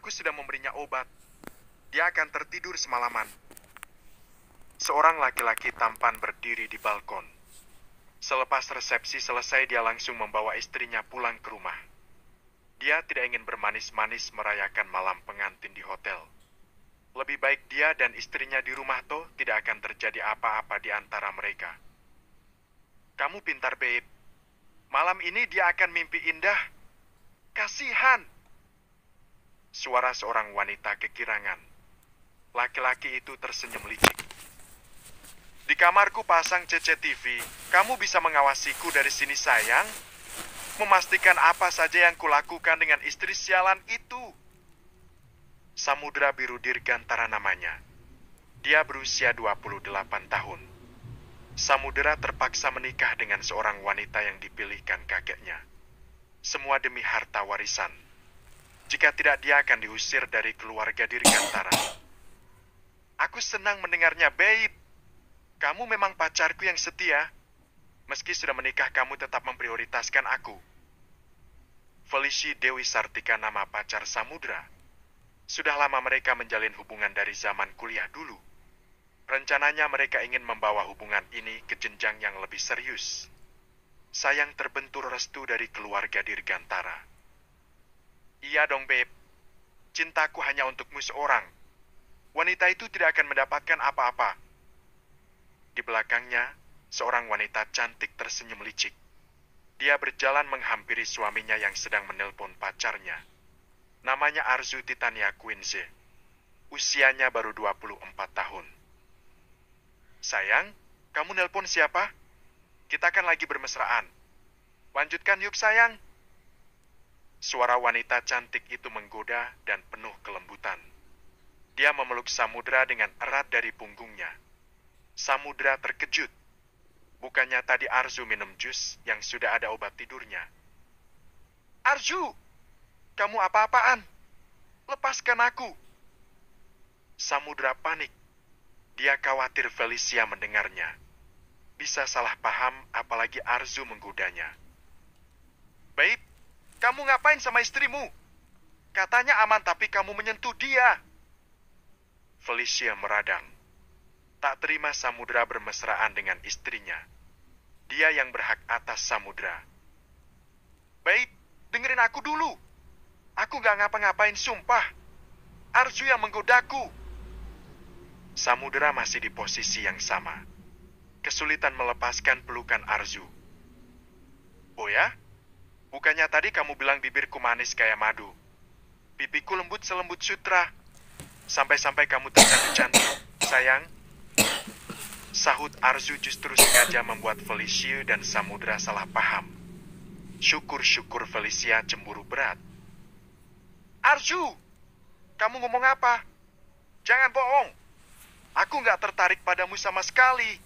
Aku sudah memberinya obat. Dia akan tertidur semalaman. Seorang laki-laki tampan berdiri di balkon. Selepas resepsi selesai, dia langsung membawa istrinya pulang ke rumah. Dia tidak ingin bermanis-manis merayakan malam pengantin di hotel. Lebih baik dia dan istrinya di rumah toh tidak akan terjadi apa-apa di antara mereka. Kamu pintar, babe. Malam ini dia akan mimpi indah. Kasihan. Suara seorang wanita kegirangan. Laki-laki itu tersenyum licik. Di kamarku pasang CCTV. Kamu bisa mengawasiku dari sini, sayang. Memastikan apa saja yang kulakukan dengan istri sialan itu. Samudra Biru Dirgantara namanya. Dia berusia 28 tahun. Samudra terpaksa menikah dengan seorang wanita yang dipilihkan kakeknya. Semua demi harta warisan. Jika tidak, dia akan diusir dari keluarga Dirgantara. Aku senang mendengarnya, babe. Kamu memang pacarku yang setia. Meski sudah menikah, kamu tetap memprioritaskan aku. Felicia Dewi Sartika nama pacar Samudra. Sudah lama mereka menjalin hubungan dari zaman kuliah dulu. Rencananya mereka ingin membawa hubungan ini ke jenjang yang lebih serius. Sayang terbentur restu dari keluarga Dirgantara. Iya dong, babe. Cintaku hanya untukmu seorang. Wanita itu tidak akan mendapatkan apa-apa. Di belakangnya, seorang wanita cantik tersenyum licik. Dia berjalan menghampiri suaminya yang sedang menelpon pacarnya. Namanya Arzu Titania Quinze. Usianya baru 24 tahun. Sayang, kamu nelpon siapa? Kita kan lagi bermesraan. Lanjutkan yuk, sayang. Suara wanita cantik itu menggoda dan penuh kelembutan. Dia memeluk Samudra dengan erat dari punggungnya. Samudra terkejut. Bukannya tadi Arzu minum jus yang sudah ada obat tidurnya. Arzu, kamu apa-apaan? Lepaskan aku. Samudra panik. Dia khawatir Felicia mendengarnya. Bisa salah paham apalagi Arzu menggodanya. Babe, kamu ngapain sama istrimu? Katanya aman tapi kamu menyentuh dia. Felicia meradang. Tak terima Samudra bermesraan dengan istrinya. Dia yang berhak atas Samudra. Babe, dengerin aku dulu. Aku gak ngapa-ngapain, sumpah. Arzu yang menggodaku. Samudra masih di posisi yang sama. Kesulitan melepaskan pelukan Arzu. Oh ya? Bukannya tadi kamu bilang bibirku manis kayak madu. Pipiku lembut selembut sutra. Sampai-sampai kamu tercantik-cantik, sayang. Sahut Arzu justru sengaja membuat Felicia dan Samudra salah paham. Syukur-syukur Felicia cemburu berat. Arzu, kamu ngomong apa? Jangan bohong. Aku nggak tertarik padamu sama sekali.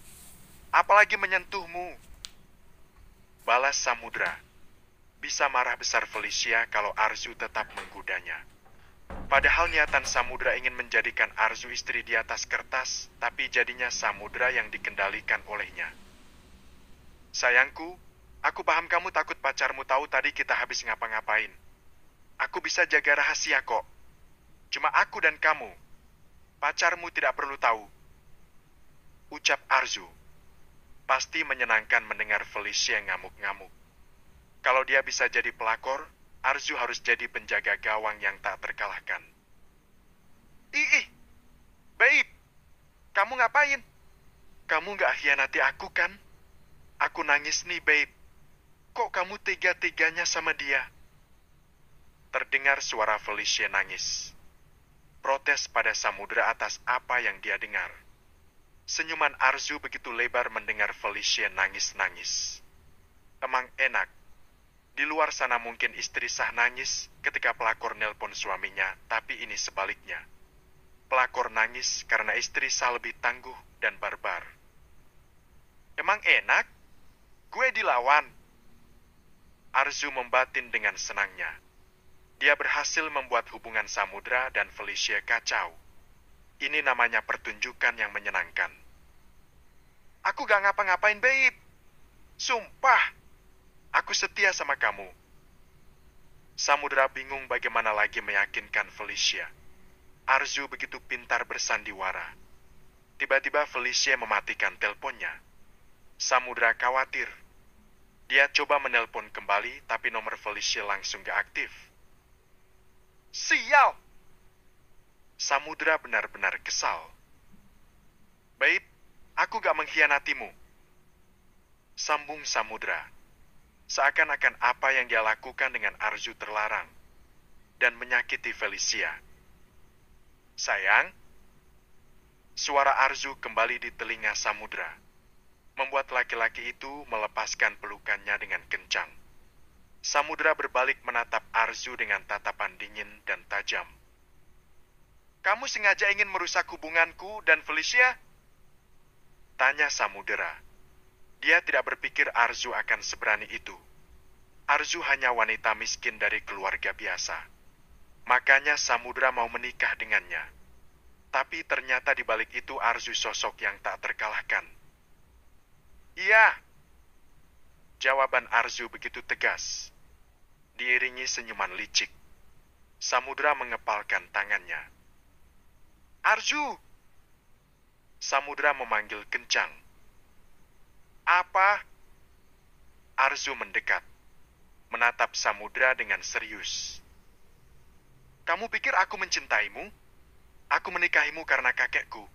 Apalagi menyentuhmu. Balas Samudra. Bisa marah besar Felicia kalau Arzu tetap menggodanya. Padahal niatan Samudra ingin menjadikan Arzu istri di atas kertas, tapi jadinya Samudra yang dikendalikan olehnya. Sayangku, aku paham kamu takut pacarmu tahu tadi kita habis ngapa-ngapain. Aku bisa jaga rahasia kok. Cuma aku dan kamu. Pacarmu tidak perlu tahu. Ucap Arzu. Pasti menyenangkan mendengar Felicia ngamuk-ngamuk. Kalau dia bisa jadi pelakor, Arzu harus jadi penjaga gawang yang tak terkalahkan. Ih, babe, kamu ngapain? Kamu gak hianati aku kan? Aku nangis nih, babe. Kok kamu tega-teganya sama dia? Terdengar suara Felicia nangis. Protes pada Samudra atas apa yang dia dengar. Senyuman Arzu begitu lebar mendengar Felicia nangis-nangis. Emang enak. Di luar sana mungkin istri sah nangis ketika pelakor nelpon suaminya, tapi ini sebaliknya. Pelakor nangis karena istri sah lebih tangguh dan barbar. Emang enak? Gue dilawan. Arzu membatin dengan senangnya. Dia berhasil membuat hubungan Samudra dan Felicia kacau. Ini namanya pertunjukan yang menyenangkan. Aku gak ngapa-ngapain, babe. Sumpah. Aku setia sama kamu. Samudra bingung bagaimana lagi meyakinkan Felicia. Arzu begitu pintar bersandiwara. Tiba-tiba Felicia mematikan teleponnya. Samudra khawatir. Dia coba menelpon kembali, tapi nomor Felicia langsung gak aktif. Sial! Samudra benar-benar kesal. Babe, aku gak mengkhianatimu. Sambung Samudra. Seakan-akan apa yang dia lakukan dengan Arzu terlarang dan menyakiti Felicia. Sayang, suara Arzu kembali di telinga Samudra, membuat laki-laki itu melepaskan pelukannya dengan kencang. Samudra berbalik menatap Arzu dengan tatapan dingin dan tajam. Kamu sengaja ingin merusak hubunganku dan Felicia? Tanya Samudra. Dia tidak berpikir Arzu akan seberani itu. Arzu hanya wanita miskin dari keluarga biasa. Makanya Samudra mau menikah dengannya. Tapi ternyata di balik itu Arzu sosok yang tak terkalahkan. Iya. Jawaban Arzu begitu tegas. Diiringi senyuman licik. Samudra mengepalkan tangannya. Arzu! Samudra memanggil kencang. Apa? Arzu mendekat, menatap Samudra dengan serius. Kamu pikir aku mencintaimu? Aku menikahimu karena kakekku.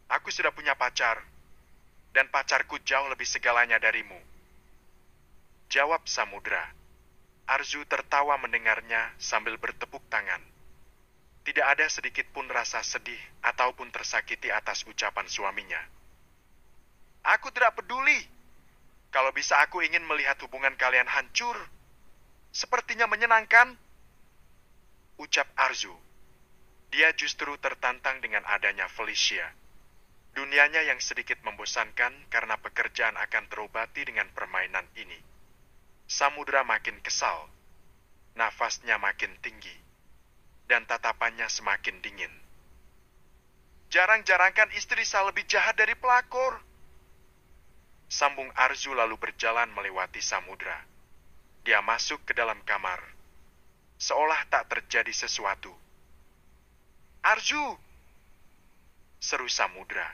Aku sudah punya pacar, dan pacarku jauh lebih segalanya darimu. Jawab Samudra. Arzu tertawa mendengarnya sambil bertepuk tangan. Tidak ada sedikit pun rasa sedih ataupun tersakiti atas ucapan suaminya. Aku tidak peduli. Kalau bisa aku ingin melihat hubungan kalian hancur. Sepertinya menyenangkan. Ucap Arzu. Dia justru tertantang dengan adanya Felicia. Dunianya yang sedikit membosankan karena pekerjaan akan terobati dengan permainan ini. Samudra makin kesal. Nafasnya makin tinggi. Dan tatapannya semakin dingin. Jarang-jarang kan istri saya lebih jahat dari pelakor. Sambung Arzu lalu berjalan melewati Samudra. Dia masuk ke dalam kamar. Seolah tak terjadi sesuatu. Arzu! Seru Samudra.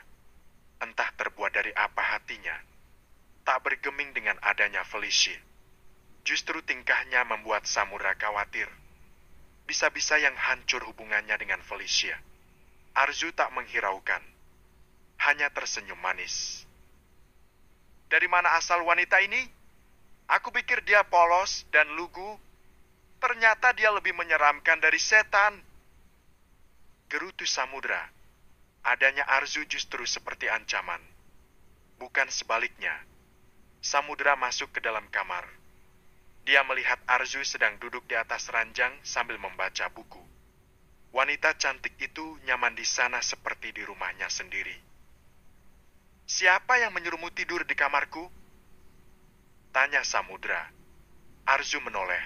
Entah terbuat dari apa hatinya. Tak bergeming dengan adanya Felicia. Justru tingkahnya membuat Samudra khawatir. Bisa-bisa yang hancur hubungannya dengan Felicia. Arzu tak menghiraukan. Hanya tersenyum manis. Dari mana asal wanita ini? Aku pikir dia polos dan lugu. Ternyata dia lebih menyeramkan dari setan. Gerutu Samudra. Adanya Arzu justru seperti ancaman. Bukan sebaliknya. Samudra masuk ke dalam kamar. Dia melihat Arzu sedang duduk di atas ranjang sambil membaca buku. Wanita cantik itu nyaman di sana seperti di rumahnya sendiri. Siapa yang menyuruhmu tidur di kamarku? Tanya Samudra. Arzu menoleh.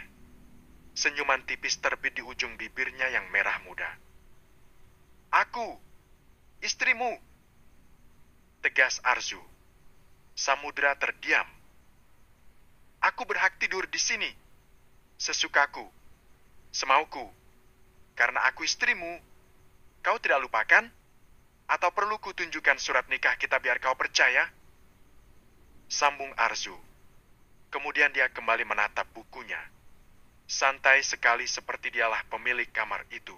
Senyuman tipis terbit di ujung bibirnya yang merah muda. Aku, istrimu. Tegas Arzu. Samudra terdiam. Aku berhak tidur di sini. Sesukaku. Semauku. Karena aku istrimu. Kau tidak lupakan? Atau perlu kutunjukkan surat nikah kita biar kau percaya? Sambung Arzu. Kemudian dia kembali menatap bukunya. Santai sekali seperti dialah pemilik kamar itu.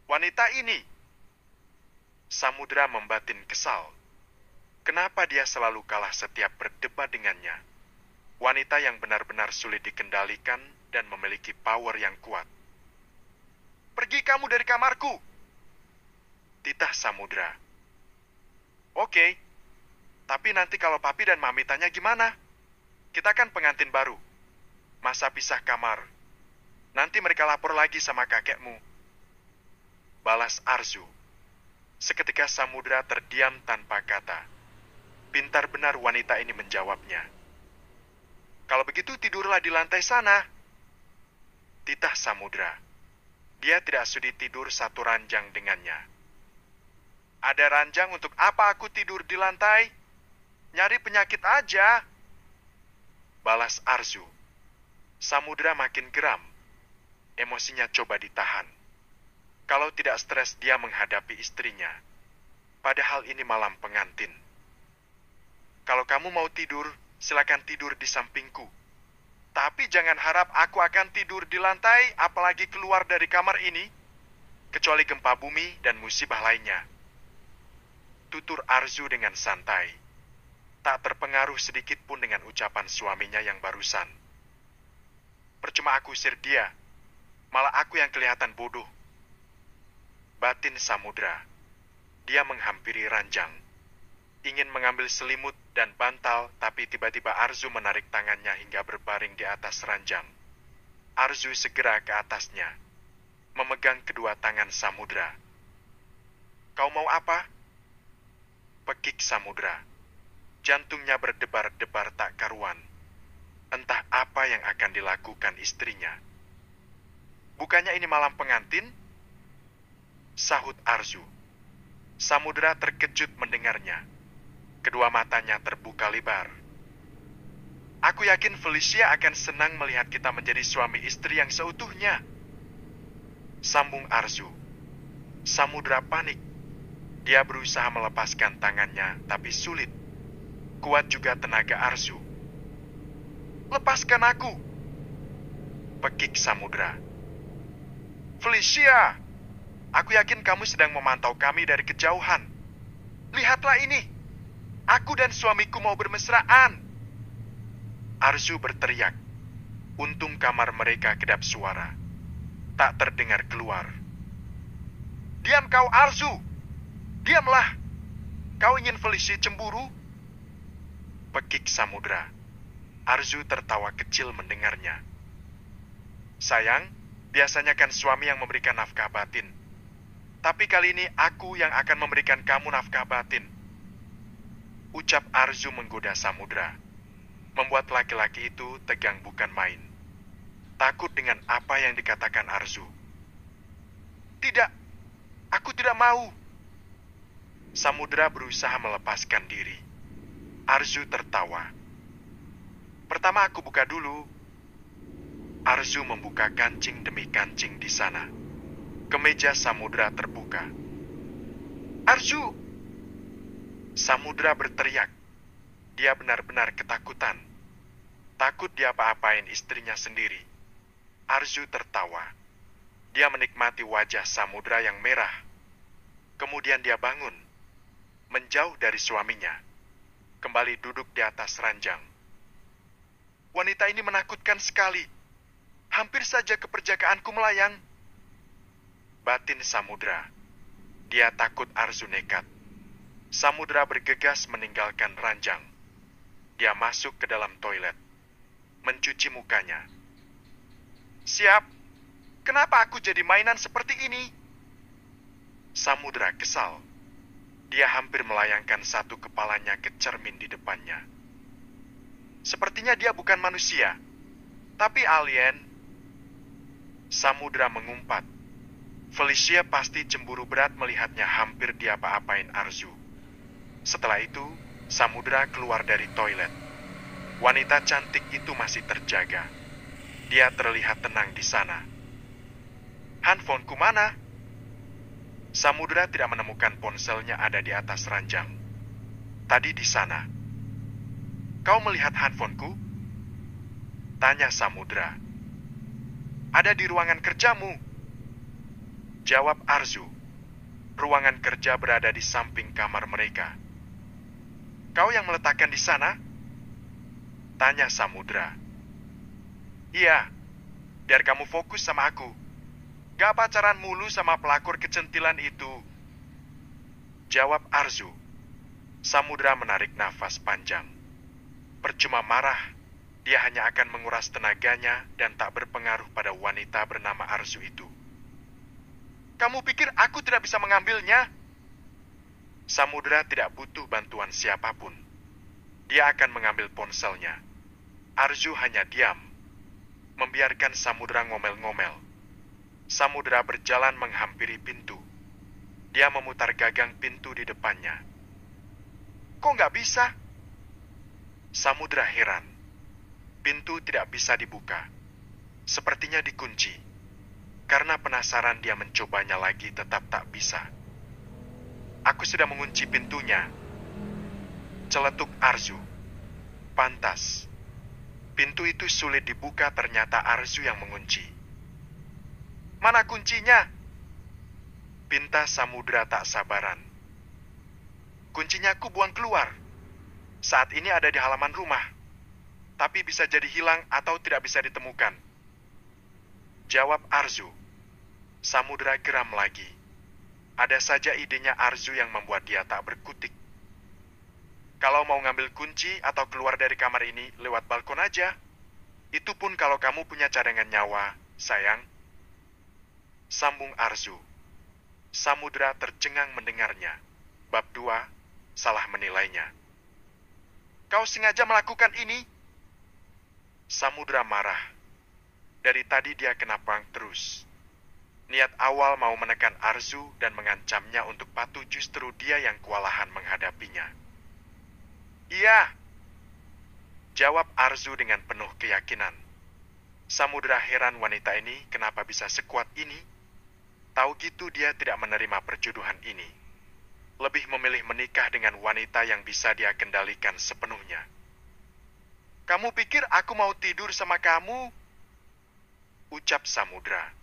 Wanita ini. Samudra membatin kesal. Kenapa dia selalu kalah setiap berdebat dengannya? Wanita yang benar-benar sulit dikendalikan dan memiliki power yang kuat. Pergi kamu dari kamarku! Titah Samudra. Oke, tapi nanti kalau papi dan mami tanya gimana? Kita kan pengantin baru. Masa pisah kamar? Nanti mereka lapor lagi sama kakekmu. Balas Arzu. Seketika Samudra terdiam tanpa kata. Pintar benar wanita ini menjawabnya. Kalau begitu tidurlah di lantai sana. Titah Samudra. Dia tidak sudi tidur satu ranjang dengannya. Ada ranjang untuk apa aku tidur di lantai? Nyari penyakit aja. Balas Arzu. Samudra makin geram. Emosinya coba ditahan. Kalau tidak stres dia menghadapi istrinya. Padahal ini malam pengantin. Kalau kamu mau tidur, silakan tidur di sampingku. Tapi jangan harap aku akan tidur di lantai, apalagi keluar dari kamar ini, kecuali gempa bumi dan musibah lainnya. Tutur Arzu dengan santai. Tak terpengaruh sedikit pun dengan ucapan suaminya yang barusan. Percuma aku usir dia, malah aku yang kelihatan bodoh. Batin Samudra. Dia menghampiri ranjang. Ingin mengambil selimut dan bantal, tapi tiba-tiba Arzu menarik tangannya hingga berbaring di atas ranjang. Arzu segera ke atasnya, memegang kedua tangan Samudra. Kau mau apa? Pekik Samudra. Jantungnya berdebar-debar tak karuan. Entah apa yang akan dilakukan istrinya. Bukannya ini malam pengantin? Sahut Arzu. Samudra terkejut mendengarnya. Kedua matanya terbuka lebar. Aku yakin Felicia akan senang melihat kita menjadi suami istri yang seutuhnya. Sambung Arzu. Samudra panik. Dia berusaha melepaskan tangannya, tapi sulit. Kuat juga tenaga Arzu. Lepaskan aku. Pekik Samudra. Felicia, aku yakin kamu sedang memantau kami dari kejauhan. Lihatlah ini. Aku dan suamiku mau bermesraan. Arzu berteriak. Untung kamar mereka kedap suara. Tak terdengar keluar. Diam kau, Arzu. Diamlah. Kau ingin Felicia cemburu? Pekik Samudra. Arzu tertawa kecil mendengarnya. Sayang, biasanya kan suami yang memberikan nafkah batin. Tapi kali ini aku yang akan memberikan kamu nafkah batin. Ucap Arzu menggoda Samudra. Membuat laki-laki itu tegang bukan main. Takut dengan apa yang dikatakan Arzu. Tidak, aku tidak mau. Samudra berusaha melepaskan diri. Arzu tertawa. Pertama aku buka dulu. Arzu membuka kancing demi kancing di sana. Kemeja Samudra terbuka. Arzu! Samudra berteriak. Dia benar-benar ketakutan. Takut diapa-apain istrinya sendiri. Arzu tertawa. Dia menikmati wajah Samudra yang merah. Kemudian dia bangun. Menjauh dari suaminya. Kembali duduk di atas ranjang. Wanita ini menakutkan sekali. Hampir saja keperjakaanku melayang. Batin Samudra. Dia takut Arzu nekat. Samudra bergegas meninggalkan ranjang. Dia masuk ke dalam toilet. Mencuci mukanya. Siap. Kenapa aku jadi mainan seperti ini? Samudra kesal. Dia hampir melayangkan satu kepalanya ke cermin di depannya. Sepertinya dia bukan manusia, tapi alien. Samudra mengumpat. Felicia pasti cemburu berat melihatnya hampir diapa-apain Arzu. Setelah itu, Samudra keluar dari toilet. Wanita cantik itu masih terjaga. Dia terlihat tenang di sana. Handphoneku mana? Samudra tidak menemukan ponselnya ada di atas ranjang. Tadi di sana. Kau melihat handphoneku? Tanya Samudra. Ada di ruangan kerjamu. Jawab Arzu. Ruangan kerja berada di samping kamar mereka. Kau yang meletakkan di sana? Tanya Samudra. Iya, biar kamu fokus sama aku. Gak pacaran mulu sama pelakor kecentilan itu. Jawab Arzu. Samudra menarik nafas panjang. Percuma marah, dia hanya akan menguras tenaganya dan tak berpengaruh pada wanita bernama Arzu itu. Kamu pikir aku tidak bisa mengambilnya? Samudra tidak butuh bantuan siapapun. Dia akan mengambil ponselnya. Arzu hanya diam, membiarkan Samudra ngomel-ngomel. Samudra berjalan menghampiri pintu. Dia memutar gagang pintu di depannya. Kok nggak bisa? Samudra heran. Pintu tidak bisa dibuka. Sepertinya dikunci. Karena penasaran dia mencobanya lagi tetap tak bisa. Aku sudah mengunci pintunya. Celetuk Arzu. Pantas. Pintu itu sulit dibuka, ternyata Arzu yang mengunci. Mana kuncinya? Pinta Samudra tak sabaran. Kuncinya aku buang keluar. Saat ini ada di halaman rumah. Tapi bisa jadi hilang atau tidak bisa ditemukan. Jawab Arzu. Samudra geram lagi. Ada saja idenya Arzu yang membuat dia tak berkutik. Kalau mau ngambil kunci atau keluar dari kamar ini lewat balkon aja. Itu pun kalau kamu punya cadangan nyawa, sayang. Sambung Arzu. Samudra tercengang mendengarnya. Bab 2, salah menilainya. Kau sengaja melakukan ini? Samudra marah. Dari tadi dia kena perang terus. Niat awal mau menekan Arzu dan mengancamnya untuk patuh, justru dia yang kewalahan menghadapinya. Iya, jawab Arzu dengan penuh keyakinan. Samudra heran wanita ini kenapa bisa sekuat ini. Tahu gitu dia tidak menerima perjodohan ini. Lebih memilih menikah dengan wanita yang bisa dia kendalikan sepenuhnya. Kamu pikir aku mau tidur sama kamu? Ucap Samudra.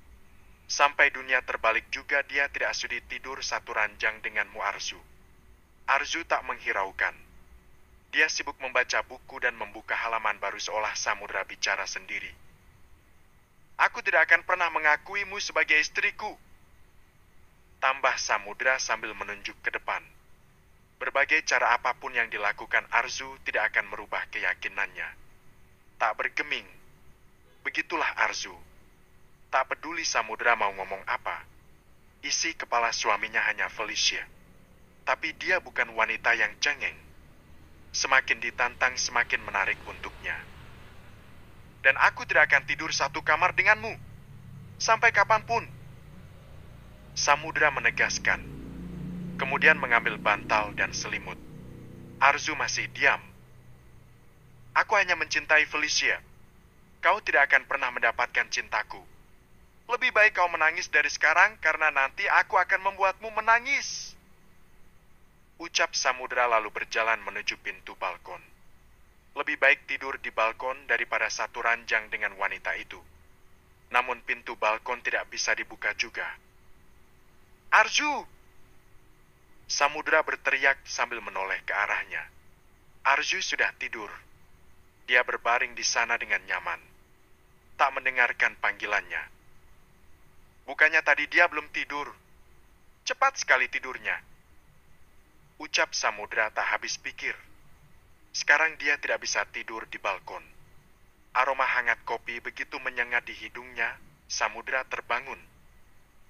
Sampai dunia terbalik juga dia tidak sudi tidur satu ranjang denganmu, Arzu. Arzu tak menghiraukan. Dia sibuk membaca buku dan membuka halaman baru seolah Samudra bicara sendiri. Aku tidak akan pernah mengakuimu sebagai istriku. Tambah Samudra sambil menunjuk ke depan. Berbagai cara apapun yang dilakukan Arzu tidak akan merubah keyakinannya. Tak bergeming. Begitulah Arzu. Tak peduli Samudra mau ngomong apa. Isi kepala suaminya hanya Felicia. Tapi dia bukan wanita yang cengeng. Semakin ditantang, semakin menarik untuknya. Dan aku tidak akan tidur satu kamar denganmu. Sampai kapanpun. Samudra menegaskan. Kemudian mengambil bantal dan selimut. Arzu masih diam. Aku hanya mencintai Felicia. Kau tidak akan pernah mendapatkan cintaku. Lebih baik kau menangis dari sekarang, karena nanti aku akan membuatmu menangis. Ucap Samudra lalu berjalan menuju pintu balkon. Lebih baik tidur di balkon daripada satu ranjang dengan wanita itu. Namun pintu balkon tidak bisa dibuka juga. Arzu! Samudra berteriak sambil menoleh ke arahnya. Arzu sudah tidur. Dia berbaring di sana dengan nyaman. Tak mendengarkan panggilannya. Bukannya tadi dia belum tidur. Cepat sekali tidurnya. Ucap Samudra tak habis pikir. Sekarang dia tidak bisa tidur di balkon. Aroma hangat kopi begitu menyengat di hidungnya, Samudra terbangun.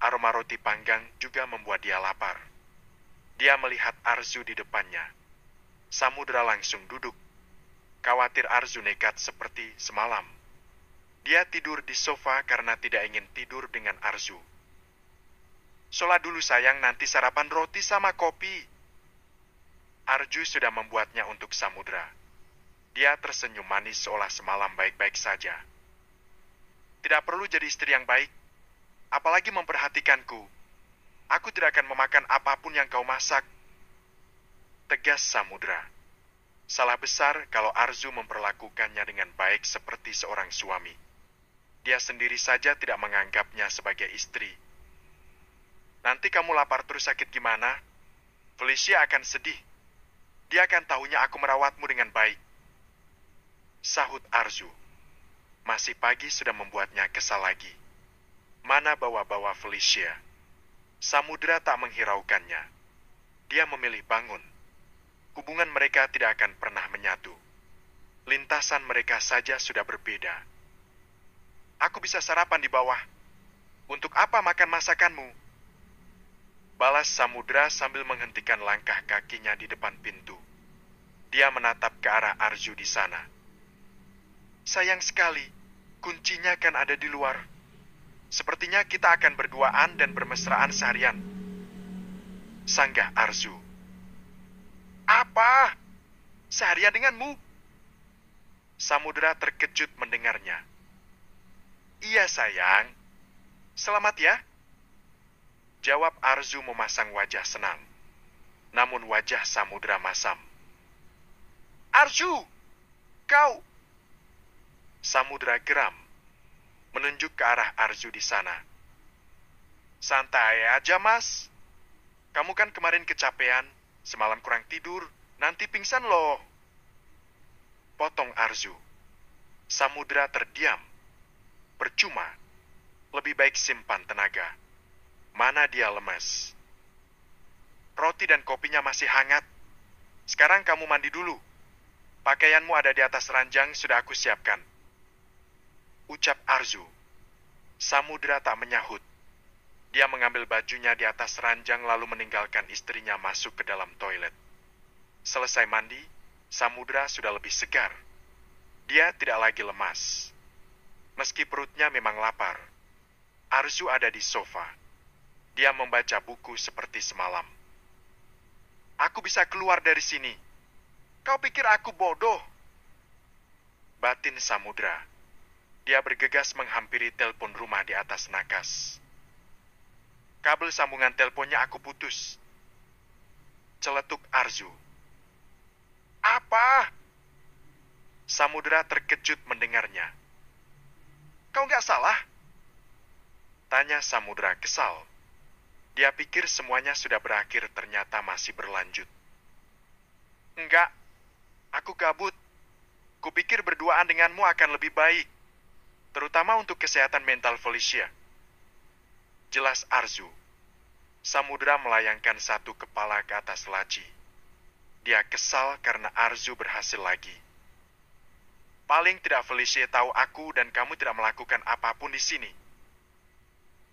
Aroma roti panggang juga membuat dia lapar. Dia melihat Arzu di depannya. Samudra langsung duduk. Khawatir Arzu nekat seperti semalam. Dia tidur di sofa karena tidak ingin tidur dengan Arzu. Sholat dulu sayang, nanti sarapan roti sama kopi. Arzu sudah membuatnya untuk Samudra. Dia tersenyum manis seolah semalam baik-baik saja. Tidak perlu jadi istri yang baik, apalagi memperhatikanku. Aku tidak akan memakan apapun yang kau masak. Tegas Samudra. Salah besar kalau Arzu memperlakukannya dengan baik seperti seorang suami. Dia sendiri saja tidak menganggapnya sebagai istri. Nanti kamu lapar terus sakit gimana? Felicia akan sedih. Dia akan tahunya aku merawatmu dengan baik. Sahut Arzu. Masih pagi sudah membuatnya kesal lagi. Mana bawa-bawa Felicia? Samudra tak menghiraukannya. Dia memilih bangun. Hubungan mereka tidak akan pernah menyatu. Lintasan mereka saja sudah berbeda. Aku bisa sarapan di bawah. Untuk apa makan masakanmu? Balas Samudra sambil menghentikan langkah kakinya di depan pintu. Dia menatap ke arah Arzu di sana. Sayang sekali, kuncinya kan ada di luar. Sepertinya kita akan berduaan dan bermesraan seharian. Sanggah Arzu. Apa? Seharian denganmu? Samudra terkejut mendengarnya. Iya sayang, selamat ya. Jawab Arzu memasang wajah senang. Namun wajah Samudra masam. Arzu, kau... Samudra geram, menunjuk ke arah Arzu di sana. Santai aja, Mas. Kamu kan kemarin kecapean, semalam kurang tidur, nanti pingsan loh. Potong Arzu. Samudra terdiam. Percuma. Lebih baik simpan tenaga. Mana dia lemes. Roti dan kopinya masih hangat. Sekarang kamu mandi dulu. Pakaianmu ada di atas ranjang, sudah aku siapkan. Ucap Arzu. Samudra tak menyahut. Dia mengambil bajunya di atas ranjang lalu meninggalkan istrinya masuk ke dalam toilet. Selesai mandi, Samudra sudah lebih segar. Dia tidak lagi lemas. Meski perutnya memang lapar, Arzu ada di sofa. Dia membaca buku seperti semalam. Aku bisa keluar dari sini. Kau pikir aku bodoh? Batin Samudra. Dia bergegas menghampiri telepon rumah di atas nakas. Kabel sambungan teleponnya aku putus. Celetuk Arzu. Apa? Samudra terkejut mendengarnya. Kau nggak salah? Tanya Samudra kesal. Dia pikir semuanya sudah berakhir, ternyata masih berlanjut. Enggak, aku gabut. Kupikir berduaan denganmu akan lebih baik, terutama untuk kesehatan mental Felicia. Jelas Arzu. Samudra melayangkan satu kepala ke atas laci. Dia kesal karena Arzu berhasil lagi. Paling tidak Felicia tahu aku dan kamu tidak melakukan apapun di sini.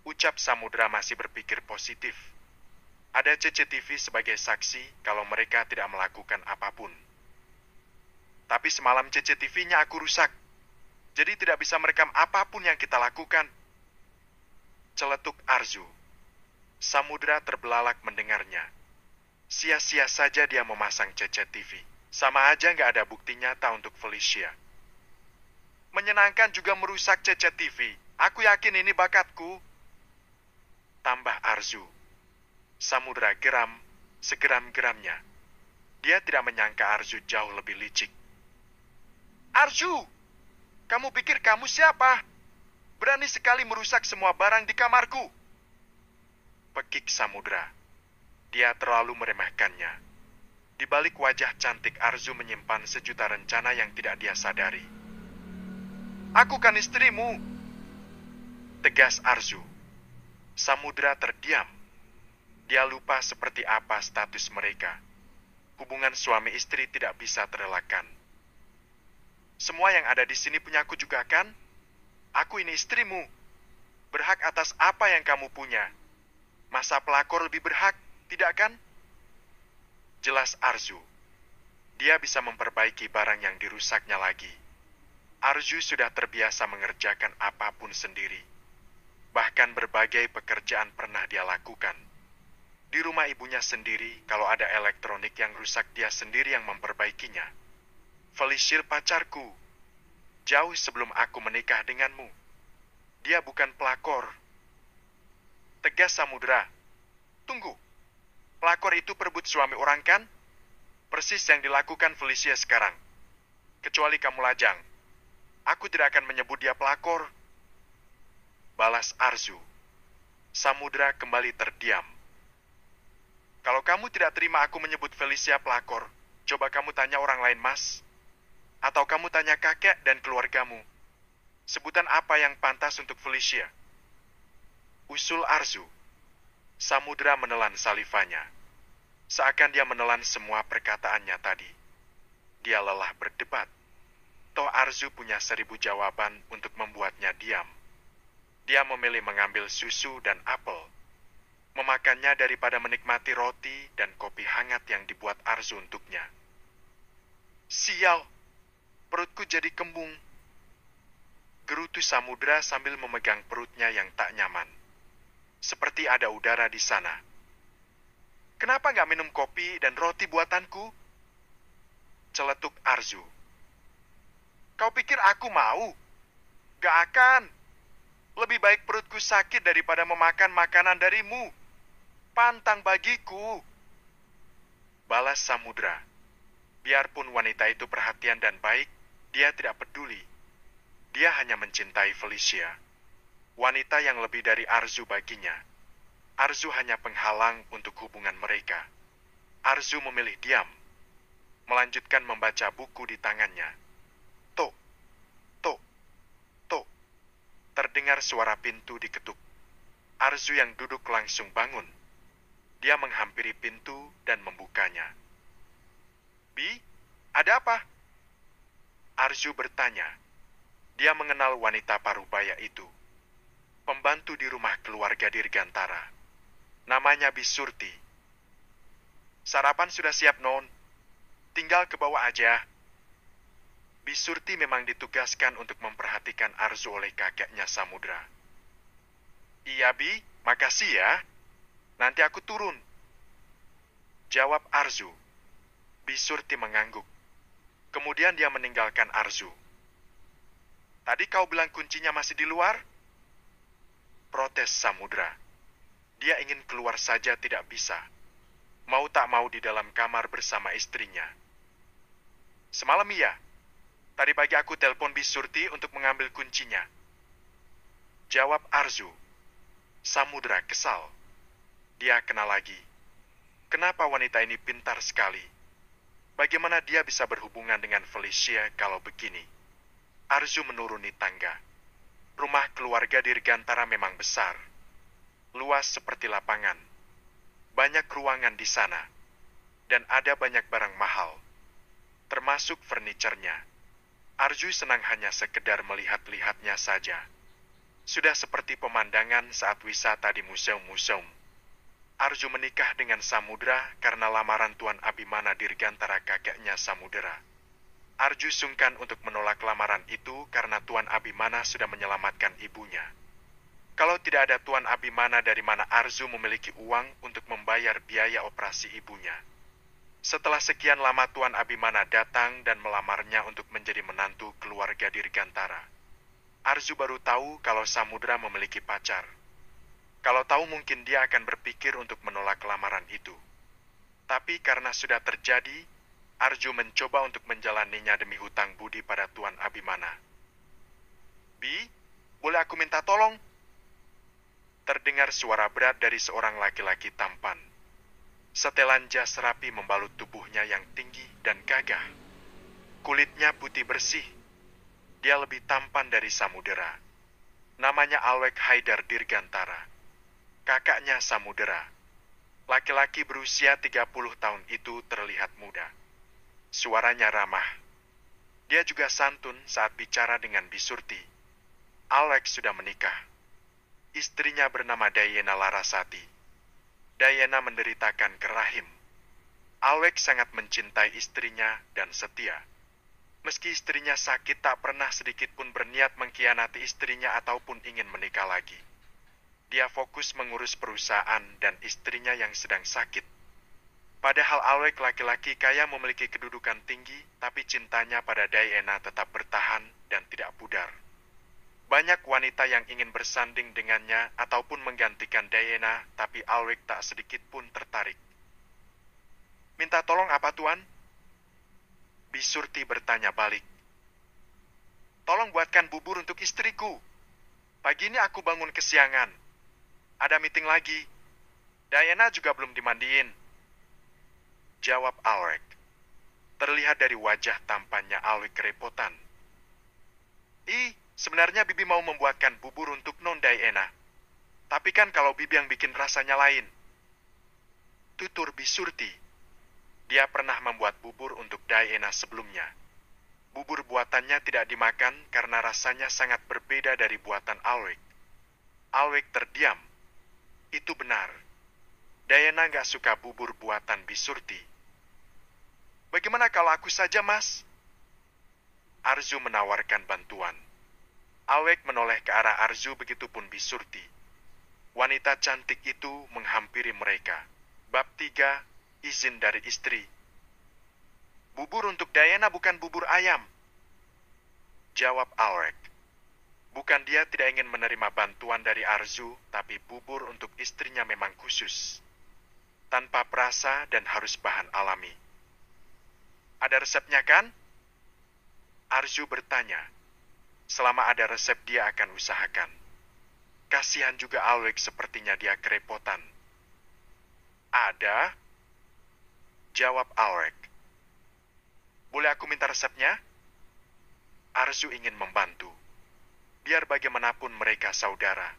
Ucap Samudra masih berpikir positif. Ada CCTV sebagai saksi kalau mereka tidak melakukan apapun. Tapi semalam CCTV-nya aku rusak. Jadi tidak bisa merekam apapun yang kita lakukan. Celetuk Arzu. Samudra terbelalak mendengarnya. Sia-sia saja dia memasang CCTV. Sama aja nggak ada bukti nyata untuk Felicia. Menyenangkan juga merusak CCTV. Aku yakin ini bakatku. Tambah Arzu. Samudra geram, segeram-geramnya. Dia tidak menyangka Arzu jauh lebih licik. Arzu, kamu pikir kamu siapa? Berani sekali merusak semua barang di kamarku. Pekik Samudra. Dia terlalu meremehkannya. Di balik wajah cantik Arzu menyimpan sejuta rencana yang tidak dia sadari. Aku kan istrimu. Tegas Arzu. Samudra terdiam. Dia lupa seperti apa status mereka. Hubungan suami istri tidak bisa terelakkan. Semua yang ada di sini punyaku juga kan? Aku ini istrimu. Berhak atas apa yang kamu punya. Masa pelakor lebih berhak, tidak kan? Jelas Arzu. Dia bisa memperbaiki barang yang dirusaknya lagi. Arzu sudah terbiasa mengerjakan apapun sendiri. Bahkan berbagai pekerjaan pernah dia lakukan. Di rumah ibunya sendiri, kalau ada elektronik yang rusak, dia sendiri yang memperbaikinya. Felicia pacarku. Jauh sebelum aku menikah denganmu. Dia bukan pelakor. Tegas Samudra. Tunggu. Pelakor itu perebut suami orang kan? Persis yang dilakukan Felicia sekarang. Kecuali kamu lajang. Aku tidak akan menyebut dia pelakor. Balas Arzu. Samudra kembali terdiam. Kalau kamu tidak terima aku menyebut Felicia pelakor, coba kamu tanya orang lain, Mas. Atau kamu tanya kakek dan keluargamu. Sebutan apa yang pantas untuk Felicia? Usul Arzu. Samudra menelan salivanya. Seakan dia menelan semua perkataannya tadi. Dia lelah berdebat. Toh Arzu punya 1000 jawaban untuk membuatnya diam. Dia memilih mengambil susu dan apel. Memakannya daripada menikmati roti dan kopi hangat yang dibuat Arzu untuknya. Sial, perutku jadi kembung. Gerutu Samudra sambil memegang perutnya yang tak nyaman. Seperti ada udara di sana. Kenapa nggak minum kopi dan roti buatanku? Celetuk Arzu. Kau pikir aku mau? Gak akan. Lebih baik perutku sakit daripada memakan makanan darimu. Pantang bagiku. Balas Samudra. Biarpun wanita itu perhatian dan baik, dia tidak peduli. Dia hanya mencintai Felicia. Wanita yang lebih dari Arzu baginya. Arzu hanya penghalang untuk hubungan mereka. Arzu memilih diam, melanjutkan membaca buku di tangannya. Tok, tok, tok. Terdengar suara pintu diketuk. Arzu yang duduk langsung bangun. Dia menghampiri pintu dan membukanya. Bi, ada apa? Arzu bertanya. Dia mengenal wanita parubaya itu. Pembantu di rumah keluarga Dirgantara. Namanya Bisurti. Sarapan sudah siap, Non. Tinggal ke bawah aja. Bisurti memang ditugaskan untuk memperhatikan Arzu oleh kakeknya Samudra. Iya, Bi. Makasih ya. Nanti aku turun. Jawab Arzu. Bisurti mengangguk. Kemudian dia meninggalkan Arzu. Tadi kau bilang kuncinya masih di luar? Protes Samudra. Dia ingin keluar saja tidak bisa. Mau tak mau di dalam kamar bersama istrinya. Semalam iya. Tadi pagi aku telepon Bisurti untuk mengambil kuncinya. Jawab Arzu. Samudra kesal. Dia kenal lagi. Kenapa wanita ini pintar sekali? Bagaimana dia bisa berhubungan dengan Felicia kalau begini? Arzu menuruni tangga. Rumah keluarga Dirgantara memang besar. Luas seperti lapangan. Banyak ruangan di sana. Dan ada banyak barang mahal. Termasuk furniturnya. Arzu senang hanya sekedar melihat-lihatnya saja. Sudah seperti pemandangan saat wisata di museum-museum. Arzu menikah dengan Samudra karena lamaran Tuan Abimana Dirgantara kakeknya Samudra. Arzu sungkan untuk menolak lamaran itu karena Tuan Abimana sudah menyelamatkan ibunya. Kalau tidak ada Tuan Abimana, dari mana Arzu memiliki uang untuk membayar biaya operasi ibunya? Setelah sekian lama Tuan Abimana datang dan melamarnya untuk menjadi menantu keluarga Dirgantara. Arzu baru tahu kalau Samudra memiliki pacar. Kalau tahu mungkin dia akan berpikir untuk menolak lamaran itu. Tapi karena sudah terjadi, Arzu mencoba untuk menjalaninya demi hutang budi pada Tuan Abimana. Bi, boleh aku minta tolong? Terdengar suara berat dari seorang laki-laki tampan. Setelan jas rapi membalut tubuhnya yang tinggi dan gagah. Kulitnya putih bersih. Dia lebih tampan dari Samudera. Namanya Alwek Haidar Dirgantara. Kakaknya Samudera. Laki-laki berusia 30 tahun itu terlihat muda. Suaranya ramah. Dia juga santun saat bicara dengan Bisurti. Alwek sudah menikah. Istrinya bernama Dayena Larasati. Dayena menderitakan kerahim. Alwek sangat mencintai istrinya dan setia. Meski istrinya sakit, tak pernah sedikit pun berniat mengkhianati istrinya ataupun ingin menikah lagi. Dia fokus mengurus perusahaan dan istrinya yang sedang sakit. Padahal Alwek laki-laki kaya memiliki kedudukan tinggi, tapi cintanya pada Dayena tetap bertahan dan tidak pudar. Banyak wanita yang ingin bersanding dengannya ataupun menggantikan Dayena, tapi Alwek tak sedikit pun tertarik. Minta tolong apa, Tuan? Bisurti bertanya balik. Tolong buatkan bubur untuk istriku. Pagi ini aku bangun kesiangan. Ada meeting lagi. Dayena juga belum dimandiin. Jawab Alwek. Terlihat dari wajah tampannya Alwek kerepotan. Sebenarnya Bibi mau membuatkan bubur untuk Non Dayena. Tapi kan kalau Bibi yang bikin rasanya lain. Tutur Bisurti. Dia pernah membuat bubur untuk Dayena sebelumnya. Bubur buatannya tidak dimakan karena rasanya sangat berbeda dari buatan Alwek. Alwek terdiam. Itu benar. Dayena nggak suka bubur buatan Bisurti. Bagaimana kalau aku saja, Mas? Arzu menawarkan bantuan. Alwek menoleh ke arah Arzu, begitupun Bisurti. Wanita cantik itu menghampiri mereka. Bab 3, izin dari istri. Bubur untuk Dayena bukan bubur ayam. Jawab Alwek. Bukan dia tidak ingin menerima bantuan dari Arzu, tapi bubur untuk istrinya memang khusus. Tanpa perasa dan harus bahan alami. Ada resepnya kan? Arzu bertanya. Selama ada resep dia akan usahakan. Kasihan juga Alweg sepertinya dia kerepotan. Ada? Jawab Alweg. Boleh aku minta resepnya? Arzu ingin membantu. Biar bagaimanapun mereka saudara.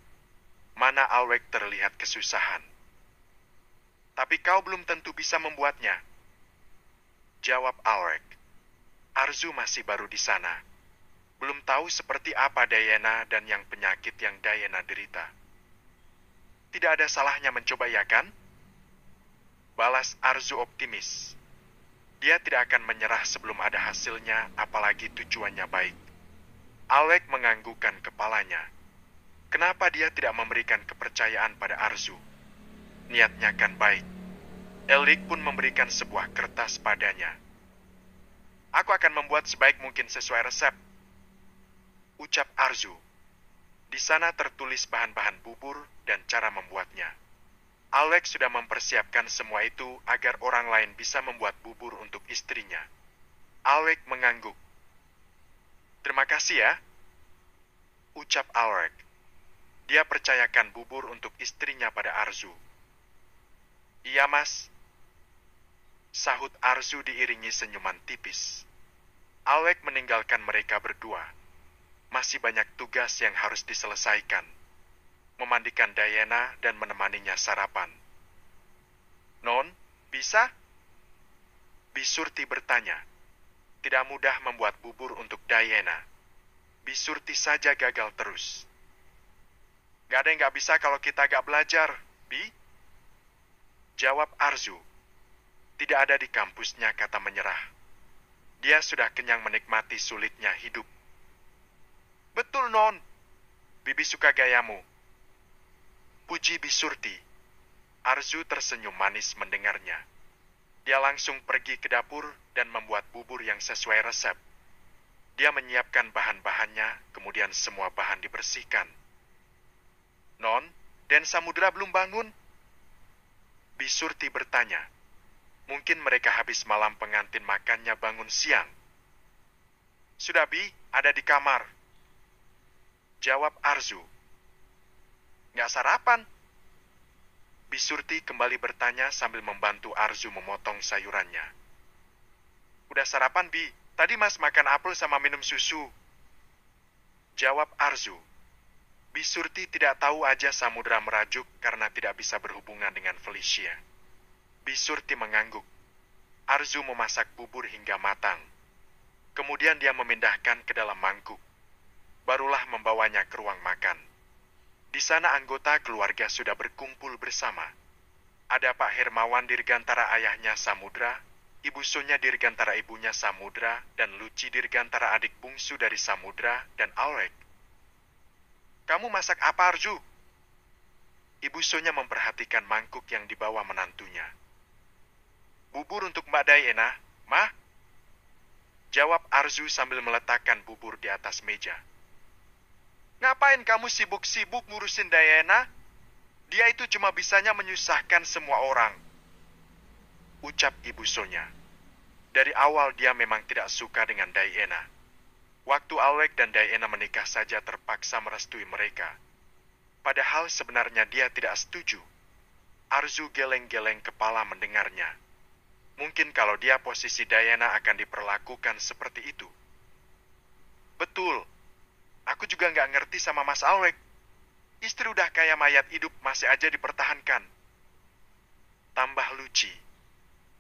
Mana Alweg terlihat kesusahan. Tapi kau belum tentu bisa membuatnya. Jawab Alweg. Arzu masih baru di sana. Belum tahu seperti apa Diana dan yang penyakit yang Diana derita. Tidak ada salahnya mencoba, ya kan? Balas Arzu optimis. Dia tidak akan menyerah sebelum ada hasilnya, apalagi tujuannya baik. Alweg menganggukkan kepalanya. Kenapa dia tidak memberikan kepercayaan pada Arzu? Niatnya kan baik. Elik pun memberikan sebuah kertas padanya. Aku akan membuat sebaik mungkin sesuai resep. Ucap Arzu. Di sana tertulis bahan-bahan bubur dan cara membuatnya. Alweg sudah mempersiapkan semua itu agar orang lain bisa membuat bubur untuk istrinya. Alweg mengangguk. Terima kasih ya. Ucap Alweg. Dia percayakan bubur untuk istrinya pada Arzu. Iya, Mas. Sahut Arzu diiringi senyuman tipis. Alweg meninggalkan mereka berdua. Masih banyak tugas yang harus diselesaikan. Memandikan Diana dan menemaninya sarapan. Non, bisa? Bisurti bertanya. Tidak mudah membuat bubur untuk Diana. Bisurti saja gagal terus. Gak ada yang gak bisa kalau kita gak belajar, Bi. Jawab Arzu. Tidak ada di kampusnya kata menyerah. Dia sudah kenyang menikmati sulitnya hidup. Betul, Non. Bibi suka gayamu. Puji Bisurti. Arzu tersenyum manis mendengarnya. Dia langsung pergi ke dapur dan membuat bubur yang sesuai resep. Dia menyiapkan bahan-bahannya, kemudian semua bahan dibersihkan. Non, Den Samudra belum bangun? Bisurti bertanya. Mungkin mereka habis malam pengantin makannya bangun siang. Sudah, Bi, ada di kamar. Jawab Arzu. Nggak sarapan? Bisurti kembali bertanya sambil membantu Arzu memotong sayurannya. Udah sarapan, Bi. Tadi Mas makan apel sama minum susu. Jawab Arzu. Bisurti tidak tahu aja Samudra merajuk karena tidak bisa berhubungan dengan Felicia. Bisurti mengangguk. Arzu memasak bubur hingga matang. Kemudian dia memindahkan ke dalam mangkuk. Barulah membawanya ke ruang makan. Di sana anggota keluarga sudah berkumpul bersama. Ada Pak Hermawan Dirgantara ayahnya Samudra, Ibu Sonya Dirgantara ibunya Samudra, dan Luci Dirgantara adik bungsu dari Samudra dan Alweg. Kamu masak apa, Arzu? Ibu Sonya memperhatikan mangkuk yang dibawa menantunya. Bubur untuk Mbak Diana, Mah? Jawab Arzu sambil meletakkan bubur di atas meja. Ngapain kamu sibuk-sibuk ngurusin Diana? Dia itu cuma bisanya menyusahkan semua orang. Ucap Ibu Sonya. Dari awal dia memang tidak suka dengan Diana. Waktu Alweg dan Diana menikah saja terpaksa merestui mereka. Padahal sebenarnya dia tidak setuju. Arzu geleng-geleng kepala mendengarnya. Mungkin kalau dia posisi Diana akan diperlakukan seperti itu. Betul. Aku juga nggak ngerti sama Mas Alweg. Istri udah kayak mayat hidup masih aja dipertahankan. Tambah Luci.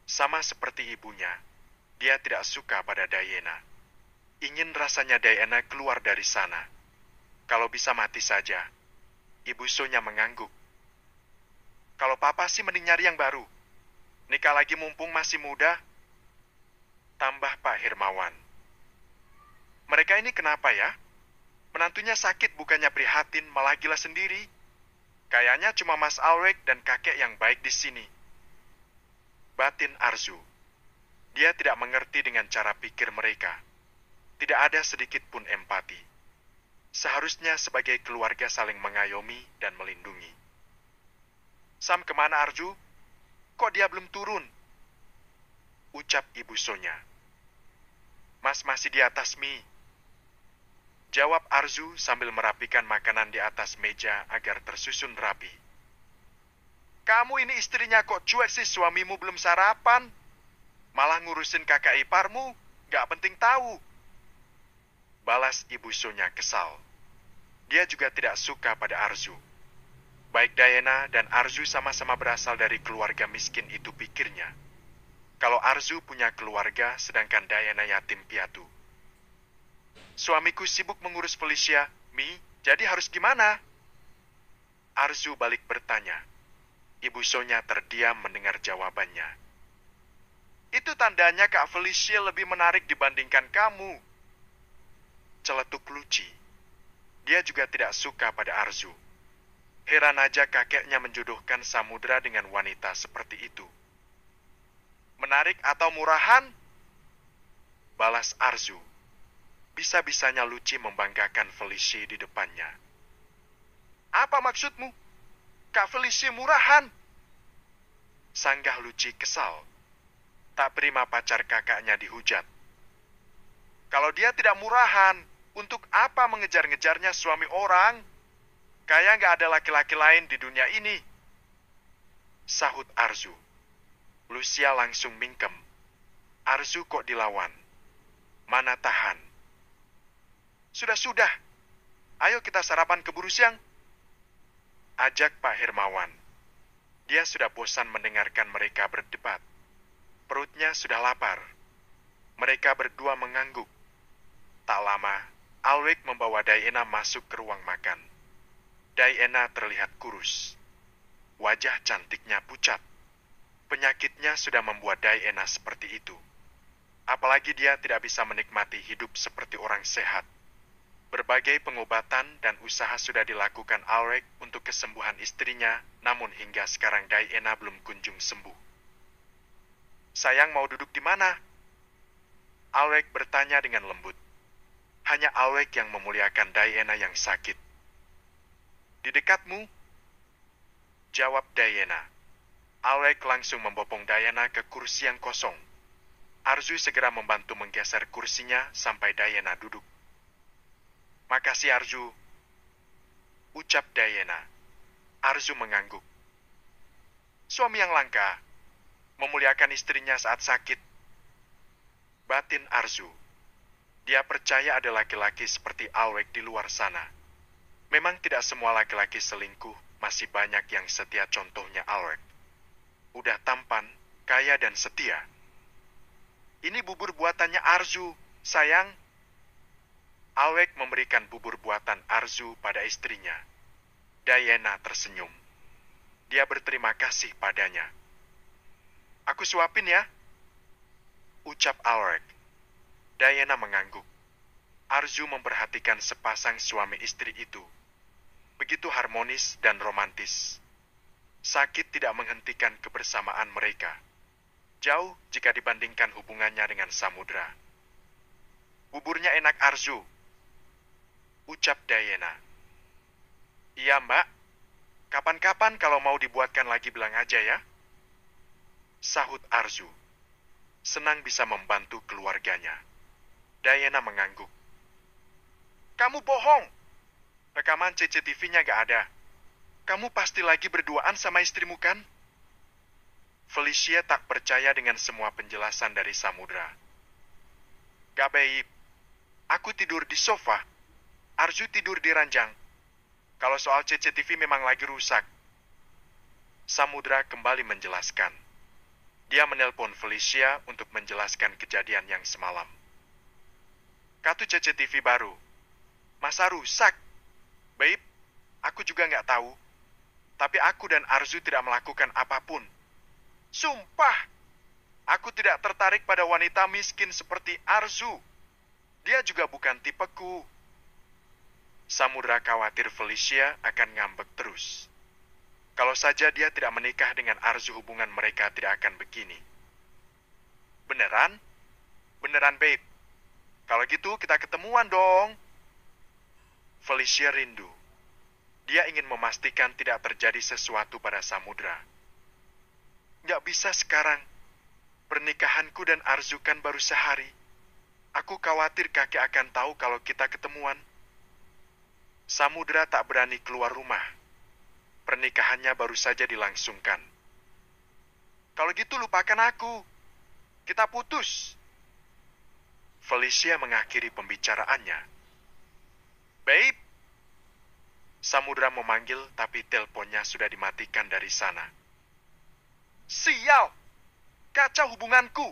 Sama seperti ibunya, dia tidak suka pada Diana. Ingin rasanya Diana keluar dari sana. Kalau bisa mati saja. Ibu Sonya mengangguk. Kalau papa sih mending nyari yang baru. Nikah lagi mumpung masih muda. Tambah Pak Hermawan. Mereka ini kenapa ya? Menantunya sakit bukannya prihatin, malah gila sendiri. Kayaknya cuma Mas Alweg dan kakek yang baik di sini. Batin Arzu. Dia tidak mengerti dengan cara pikir mereka. Tidak ada sedikit pun empati. Seharusnya sebagai keluarga saling mengayomi dan melindungi. Sam, kemana Arju? Kok dia belum turun? Ucap Ibu Sonya. Mas masih di atas Mi. Jawab Arzu sambil merapikan makanan di atas meja agar tersusun rapi. Kamu ini istrinya kok cuek sih, suamimu belum sarapan? Malah ngurusin kakak iparmu, gak penting tahu. Balas Ibu Sonya kesal. Dia juga tidak suka pada Arzu. Baik Diana dan Arzu sama-sama berasal dari keluarga miskin itu, pikirnya. Kalau Arzu punya keluarga, sedangkan Diana yatim piatu. Suamiku sibuk mengurus Felicia, Mi, jadi harus gimana? Arzu balik bertanya. Ibu Sonya terdiam mendengar jawabannya. Itu tandanya Kak Felicia lebih menarik dibandingkan kamu. Celetuk Luci. Dia juga tidak suka pada Arzu. Heran aja kakeknya menjodohkan Samudra dengan wanita seperti itu. Menarik atau murahan? Balas Arzu. Bisa-bisanya Luci membanggakan Felicia di depannya. Apa maksudmu? Kak Felicia murahan? Sanggah Luci kesal. Tak prima pacar kakaknya dihujat. Kalau dia tidak murahan, untuk apa mengejar-ngejarnya suami orang? Kayak nggak ada laki-laki lain di dunia ini. Sahut Arzu. Lucia langsung mingkem. Arzu kok dilawan? Mana tahan? Sudah-sudah. Ayo kita sarapan keburu siang. Ajak Pak Hermawan. Dia sudah bosan mendengarkan mereka berdebat. Perutnya sudah lapar. Mereka berdua mengangguk. Tak lama, Alweg membawa Diana masuk ke ruang makan. Diana terlihat kurus. Wajah cantiknya pucat. Penyakitnya sudah membuat Diana seperti itu. Apalagi dia tidak bisa menikmati hidup seperti orang sehat. Berbagai pengobatan dan usaha sudah dilakukan Alweg untuk kesembuhan istrinya, namun hingga sekarang Diana belum kunjung sembuh. Sayang, mau duduk di mana? Alweg bertanya dengan lembut. Hanya Alweg yang memuliakan Diana yang sakit. Di dekatmu? Jawab Diana. Alweg langsung membopong Diana ke kursi yang kosong. Arzu segera membantu menggeser kursinya sampai Diana duduk. Makasih Arzu. Ucap Diana. Arzu mengangguk. Suami yang langka, memuliakan istrinya saat sakit. Batin Arzu. Dia percaya ada laki-laki seperti Alweg di luar sana. Memang tidak semua laki-laki selingkuh, masih banyak yang setia, contohnya Alweg. Udah tampan, kaya dan setia. Ini bubur buatannya Arzu, sayang. Alweg memberikan bubur buatan Arzu pada istrinya. Diana tersenyum. Dia berterima kasih padanya. Aku suapin ya, ucap Alweg. Diana mengangguk. Arzu memperhatikan sepasang suami istri itu. Begitu harmonis dan romantis. Sakit tidak menghentikan kebersamaan mereka. Jauh jika dibandingkan hubungannya dengan Samudra. Buburnya enak Arzu, ucap Diana. Iya mbak, kapan-kapan kalau mau dibuatkan lagi bilang aja ya. Sahut Arzu. Senang bisa membantu keluarganya. Diana mengangguk. Kamu bohong. Rekaman CCTV-nya gak ada. Kamu pasti lagi berduaan sama istrimu kan? Felicia tak percaya dengan semua penjelasan dari Samudra. Gak baik. Aku tidur di sofa. Arzu tidur di ranjang. Kalau soal CCTV memang lagi rusak. Samudra kembali menjelaskan. Dia menelpon Felicia untuk menjelaskan kejadian yang semalam. Kartu CCTV baru. Masa rusak? Babe, aku juga nggak tahu. Tapi aku dan Arzu tidak melakukan apapun. Sumpah, aku tidak tertarik pada wanita miskin seperti Arzu. Dia juga bukan tipeku. Samudra khawatir Felicia akan ngambek terus. Kalau saja dia tidak menikah dengan Arzu, hubungan mereka tidak akan begini. Beneran? Beneran, babe. Kalau gitu kita ketemuan dong. Felicia rindu. Dia ingin memastikan tidak terjadi sesuatu pada Samudra. Nggak bisa sekarang. Pernikahanku dan Arzu kan baru sehari. Aku khawatir kakek akan tahu kalau kita ketemuan. Samudra tak berani keluar rumah. Pernikahannya baru saja dilangsungkan. Kalau gitu lupakan aku. Kita putus. Felicia mengakhiri pembicaraannya. Babe. Samudra memanggil tapi teleponnya sudah dimatikan dari sana. Sial! Kacau hubunganku.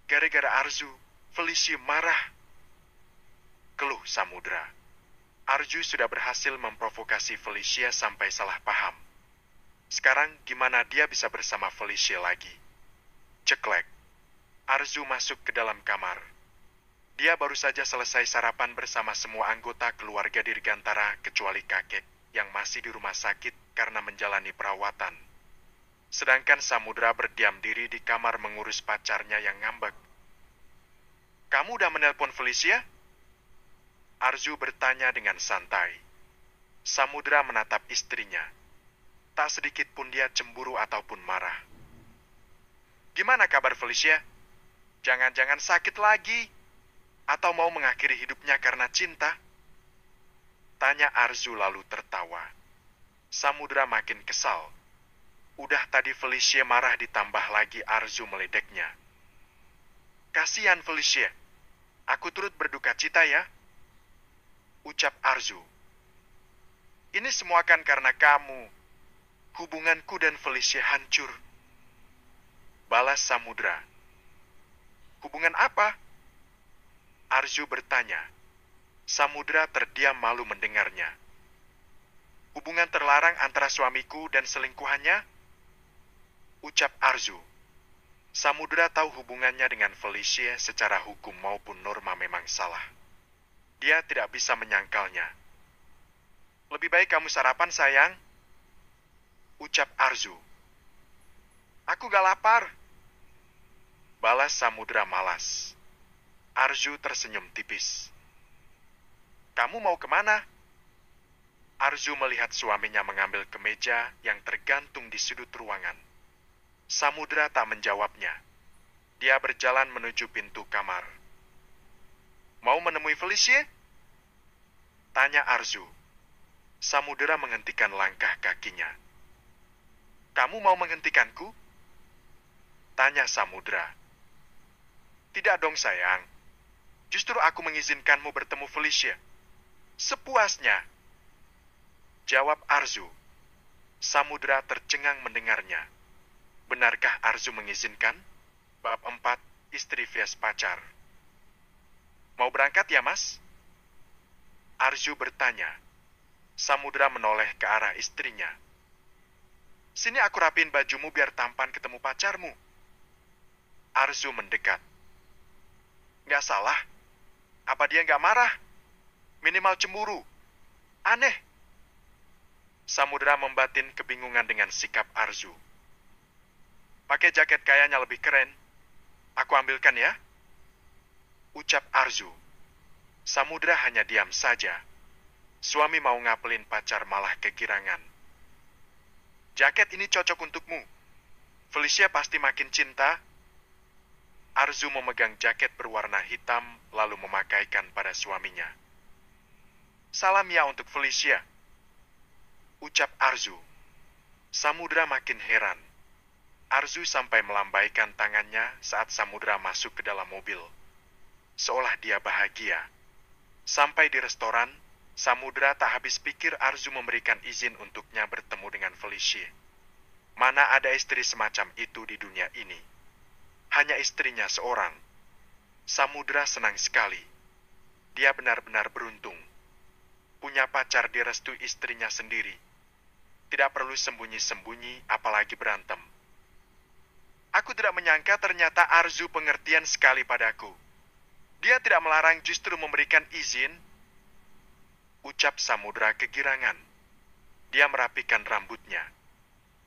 Gara-gara Arzu, Felicia marah. Keluh Samudra. Arzu sudah berhasil memprovokasi Felicia sampai salah paham. Sekarang gimana dia bisa bersama Felicia lagi? Ceklek. Arzu masuk ke dalam kamar. Dia baru saja selesai sarapan bersama semua anggota keluarga Dirgantara kecuali kakek yang masih di rumah sakit karena menjalani perawatan. Sedangkan Samudra berdiam diri di kamar mengurus pacarnya yang ngambek. Kamu udah menelpon Felicia? Arzu bertanya dengan santai. Samudra menatap istrinya. Tak sedikit pun dia cemburu ataupun marah. Gimana kabar Felicia? Jangan-jangan sakit lagi? Atau mau mengakhiri hidupnya karena cinta? Tanya Arzu lalu tertawa. Samudra makin kesal. Udah tadi Felicia marah ditambah lagi Arzu meledeknya. Kasihan Felicia. Aku turut berduka cita ya. Ucap Arzu. Ini semua kan karena kamu. Hubunganku dan Felicia hancur. Balas Samudra. Hubungan apa? Arzu bertanya. Samudra terdiam malu mendengarnya. Hubungan terlarang antara suamiku dan selingkuhannya? Ucap Arzu. Samudra tahu hubungannya dengan Felicia secara hukum maupun norma memang salah. Dia tidak bisa menyangkalnya. Lebih baik kamu sarapan, sayang. Ucap Arzu. Aku gak lapar. Balas Samudra malas. Arzu tersenyum tipis. Kamu mau kemana? Arzu melihat suaminya mengambil kemeja yang tergantung di sudut ruangan. Samudra tak menjawabnya. Dia berjalan menuju pintu kamar. Mau menemui Felicia? Tanya Arzu. Samudra menghentikan langkah kakinya. Kamu mau menghentikanku? Tanya Samudra. Tidak dong sayang. Justru aku mengizinkanmu bertemu Felicia. Sepuasnya. Jawab Arzu. Samudra tercengang mendengarnya. Benarkah Arzu mengizinkan? Bab 4, Istri vs Pacar. Mau berangkat ya, Mas? Arzu bertanya. Samudra menoleh ke arah istrinya. Sini aku rapin bajumu biar tampan ketemu pacarmu. Arzu mendekat. Nggak salah. Apa dia nggak marah? Minimal cemburu. Aneh. Samudra membatin kebingungan dengan sikap Arzu. Pakai jaket kayaknya lebih keren. Aku ambilkan ya. Ucap Arzu. Samudra hanya diam saja. Suami mau ngapelin pacar malah kegirangan. Jaket ini cocok untukmu. Felicia pasti makin cinta. Arzu memegang jaket berwarna hitam lalu memakaikan pada suaminya. Salam ya untuk Felicia. Ucap Arzu. Samudra makin heran. Arzu sampai melambaikan tangannya saat Samudra masuk ke dalam mobil. Seolah dia bahagia. Sampai di restoran, Samudra tak habis pikir Arzu memberikan izin untuknya bertemu dengan Felicia. Mana ada istri semacam itu di dunia ini. Hanya istrinya seorang. Samudra senang sekali. Dia benar-benar beruntung. Punya pacar direstui istrinya sendiri. Tidak perlu sembunyi-sembunyi apalagi berantem. Aku tidak menyangka ternyata Arzu pengertian sekali padaku. Dia tidak melarang justru memberikan izin. Ucap Samudra kegirangan. Dia merapikan rambutnya.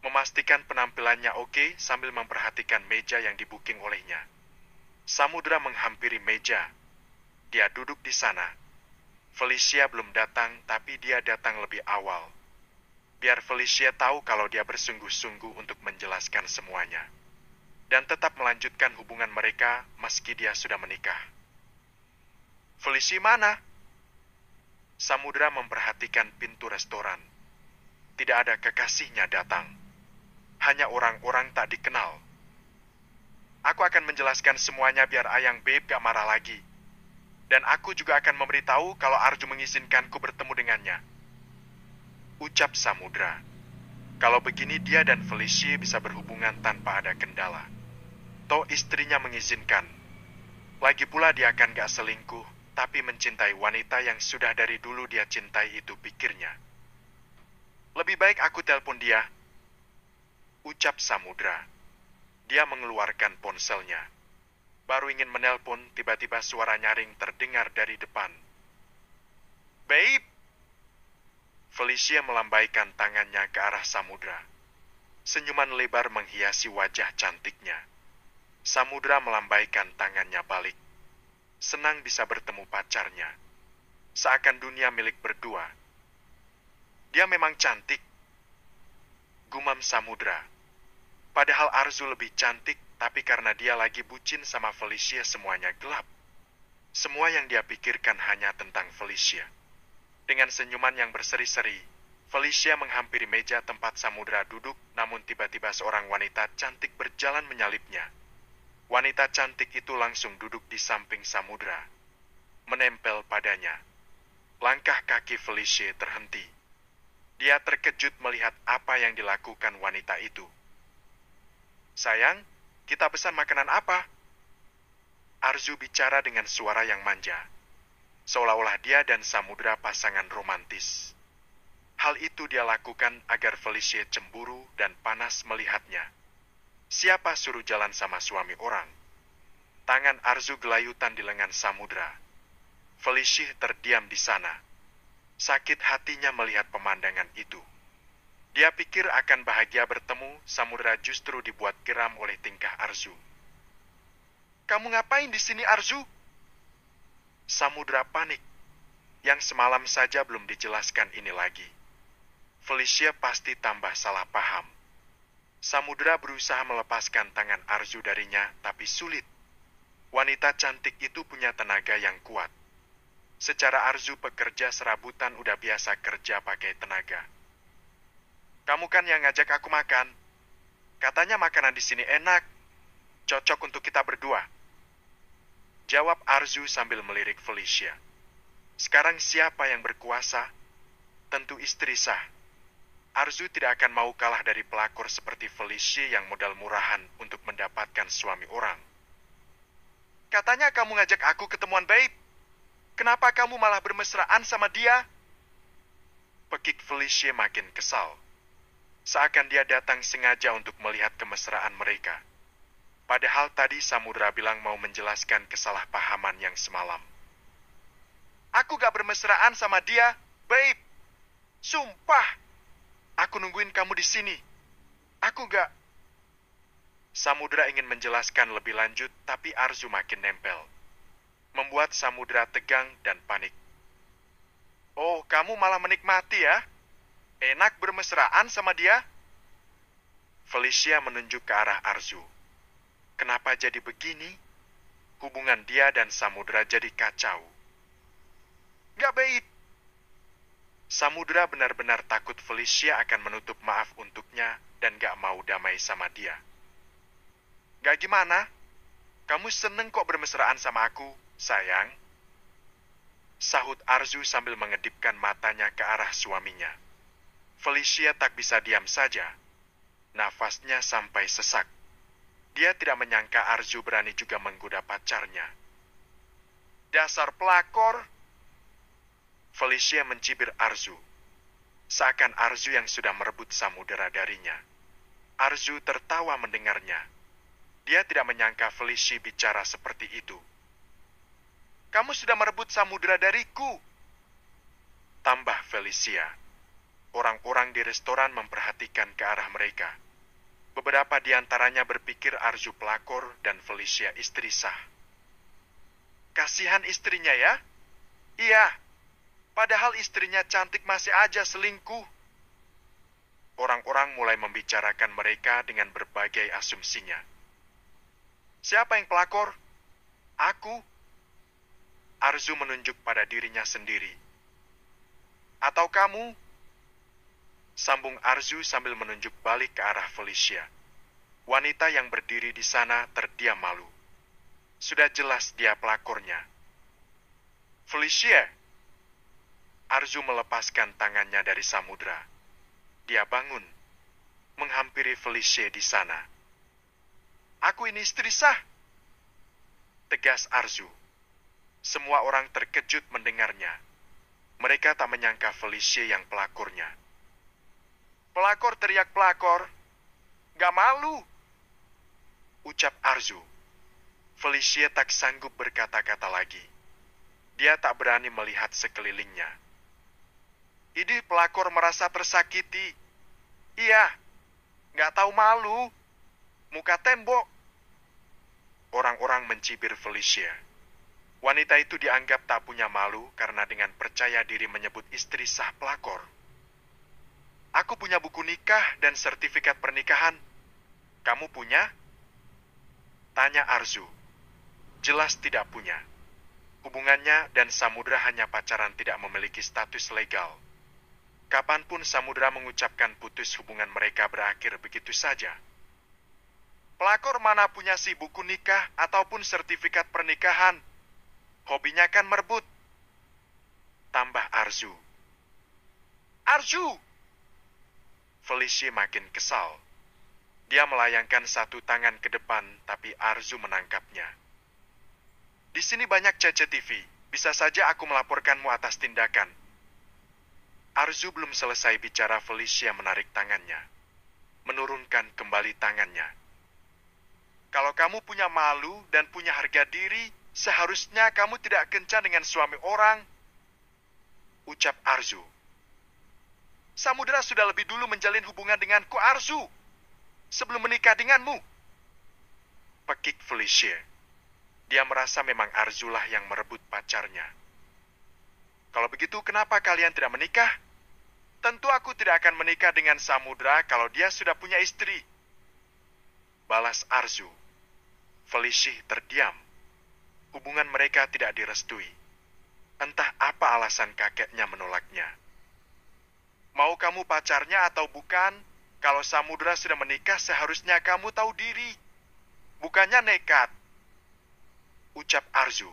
Memastikan penampilannya oke sambil memperhatikan meja yang dibuking olehnya. Samudra menghampiri meja. Dia duduk di sana. Felicia belum datang, tapi dia datang lebih awal. Biar Felicia tahu kalau dia bersungguh-sungguh untuk menjelaskan semuanya. Dan tetap melanjutkan hubungan mereka meski dia sudah menikah. Felicia mana? Samudra memperhatikan pintu restoran. Tidak ada kekasihnya datang. Hanya orang-orang tak dikenal. Aku akan menjelaskan semuanya biar ayang Babe gak marah lagi. Dan aku juga akan memberitahu kalau Arju mengizinkanku bertemu dengannya. Ucap Samudra. Kalau begini dia dan Felicia bisa berhubungan tanpa ada kendala. Toh istrinya mengizinkan. Lagi pula dia akan gak selingkuh, tapi mencintai wanita yang sudah dari dulu dia cintai itu pikirnya. Lebih baik aku telepon dia. Ucap Samudra. Dia mengeluarkan ponselnya. Baru ingin menelpon, tiba-tiba suara nyaring terdengar dari depan. Babe! Felicia melambaikan tangannya ke arah Samudra. Senyuman lebar menghiasi wajah cantiknya. Samudra melambaikan tangannya balik. Senang bisa bertemu pacarnya. Seakan dunia milik berdua. Dia memang cantik. Gumam Samudra. Padahal Arzu lebih cantik, tapi karena dia lagi bucin sama Felicia semuanya gelap. Semua yang dia pikirkan hanya tentang Felicia. Dengan senyuman yang berseri-seri, Felicia menghampiri meja tempat Samudra duduk, namun tiba-tiba seorang wanita cantik berjalan menyalipnya. Wanita cantik itu langsung duduk di samping Samudra, menempel padanya. Langkah kaki Felicia terhenti. Dia terkejut melihat apa yang dilakukan wanita itu. Sayang, kita pesan makanan apa? Arzu bicara dengan suara yang manja. Seolah-olah dia dan Samudra pasangan romantis. Hal itu dia lakukan agar Felicia cemburu dan panas melihatnya. Siapa suruh jalan sama suami orang? Tangan Arzu gelayutan di lengan Samudra. Felicia terdiam di sana. Sakit hatinya melihat pemandangan itu. Dia pikir akan bahagia bertemu, Samudra justru dibuat geram oleh tingkah Arzu. Kamu ngapain di sini, Arzu? Samudra panik. Yang semalam saja belum dijelaskan ini lagi. Felicia pasti tambah salah paham. Samudra berusaha melepaskan tangan Arzu darinya, tapi sulit. Wanita cantik itu punya tenaga yang kuat. Secara Arzu pekerja serabutan udah biasa kerja pakai tenaga. Kamu kan yang ngajak aku makan. Katanya makanan di sini enak. Cocok untuk kita berdua. Jawab Arzu sambil melirik Felicia. Sekarang siapa yang berkuasa? Tentu istri sah. Arzu tidak akan mau kalah dari pelakor seperti Felicia yang modal murahan untuk mendapatkan suami orang. Katanya kamu ngajak aku ketemuan Babe. Kenapa kamu malah bermesraan sama dia? Pekik Felicia makin kesal. Seakan dia datang sengaja untuk melihat kemesraan mereka. Padahal tadi Samudra bilang mau menjelaskan kesalahpahaman yang semalam. Aku gak bermesraan sama dia, Babe. Sumpah. Aku nungguin kamu di sini. Aku gak... Samudra ingin menjelaskan lebih lanjut, tapi Arzu makin nempel. Membuat Samudra tegang dan panik. Oh, kamu malah menikmati ya? Enak bermesraan sama dia? Felicia menunjuk ke arah Arzu. Kenapa jadi begini? Hubungan dia dan Samudra jadi kacau. Gak baik. Samudra benar-benar takut Felicia akan menutup maaf untuknya dan gak mau damai sama dia. Gak gimana? Kamu seneng kok bermesraan sama aku, sayang? Sahut Arzu sambil mengedipkan matanya ke arah suaminya. Felicia tak bisa diam saja. Nafasnya sampai sesak. Dia tidak menyangka Arzu berani juga menggoda pacarnya. Dasar pelakor! Felicia mencibir Arzu. Seakan Arzu yang sudah merebut Samudra darinya. Arzu tertawa mendengarnya. Dia tidak menyangka Felicia bicara seperti itu. Kamu sudah merebut Samudra dariku. Tambah Felicia. Orang-orang di restoran memperhatikan ke arah mereka. Beberapa di antaranya berpikir Arzu pelakor dan Felicia istri sah. Kasihan istrinya ya? Iya. Padahal istrinya cantik masih aja selingkuh. Orang-orang mulai membicarakan mereka dengan berbagai asumsinya. Siapa yang pelakor? Aku. Arzu menunjuk pada dirinya sendiri. Atau kamu? Sambung Arzu sambil menunjuk balik ke arah Felicia. Wanita yang berdiri di sana terdiam malu. Sudah jelas dia pelakornya. Felicia. Arzu melepaskan tangannya dari Samudra. Dia bangun, menghampiri Felicia di sana. Aku ini istri sah, tegas Arzu. Semua orang terkejut mendengarnya. Mereka tak menyangka Felicia yang pelakornya. Pelakor teriak pelakor. Gak malu, ucap Arzu. Felicia tak sanggup berkata-kata lagi. Dia tak berani melihat sekelilingnya. Ini pelakor merasa tersakiti. Iya, gak tahu malu. Muka tembok. Orang-orang mencibir Felicia. Wanita itu dianggap tak punya malu karena dengan percaya diri menyebut istri sah pelakor. Aku punya buku nikah dan sertifikat pernikahan. Kamu punya? Tanya Arzu. Jelas tidak punya. Hubungannya dan Samudra hanya pacaran, tidak memiliki status legal. Kapanpun Samudra mengucapkan putus, hubungan mereka berakhir begitu saja. Pelakor mana punya si buku nikah ataupun sertifikat pernikahan? Hobinya kan merebut. Tambah Arzu. Arzu! Felicia makin kesal. Dia melayangkan satu tangan ke depan, tapi Arzu menangkapnya. Di sini banyak CCTV. Bisa saja aku melaporkanmu atas tindakan. Arzu belum selesai bicara, Felicia menarik tangannya. Menurunkan kembali tangannya. Kalau kamu punya malu dan punya harga diri, seharusnya kamu tidak kencan dengan suami orang, ucap Arzu. Samudra sudah lebih dulu menjalin hubungan denganku, Arzu, sebelum menikah denganmu, pekik Felicia. Dia merasa memang Arzulah yang merebut pacarnya. Kalau begitu, kenapa kalian tidak menikah? Tentu aku tidak akan menikah dengan Samudra kalau dia sudah punya istri, balas Arzu. Felicia terdiam. Hubungan mereka tidak direstui. Entah apa alasan kakeknya menolaknya. Mau kamu pacarnya atau bukan, kalau Samudra sudah menikah seharusnya kamu tahu diri. Bukannya nekat, ucap Arzu.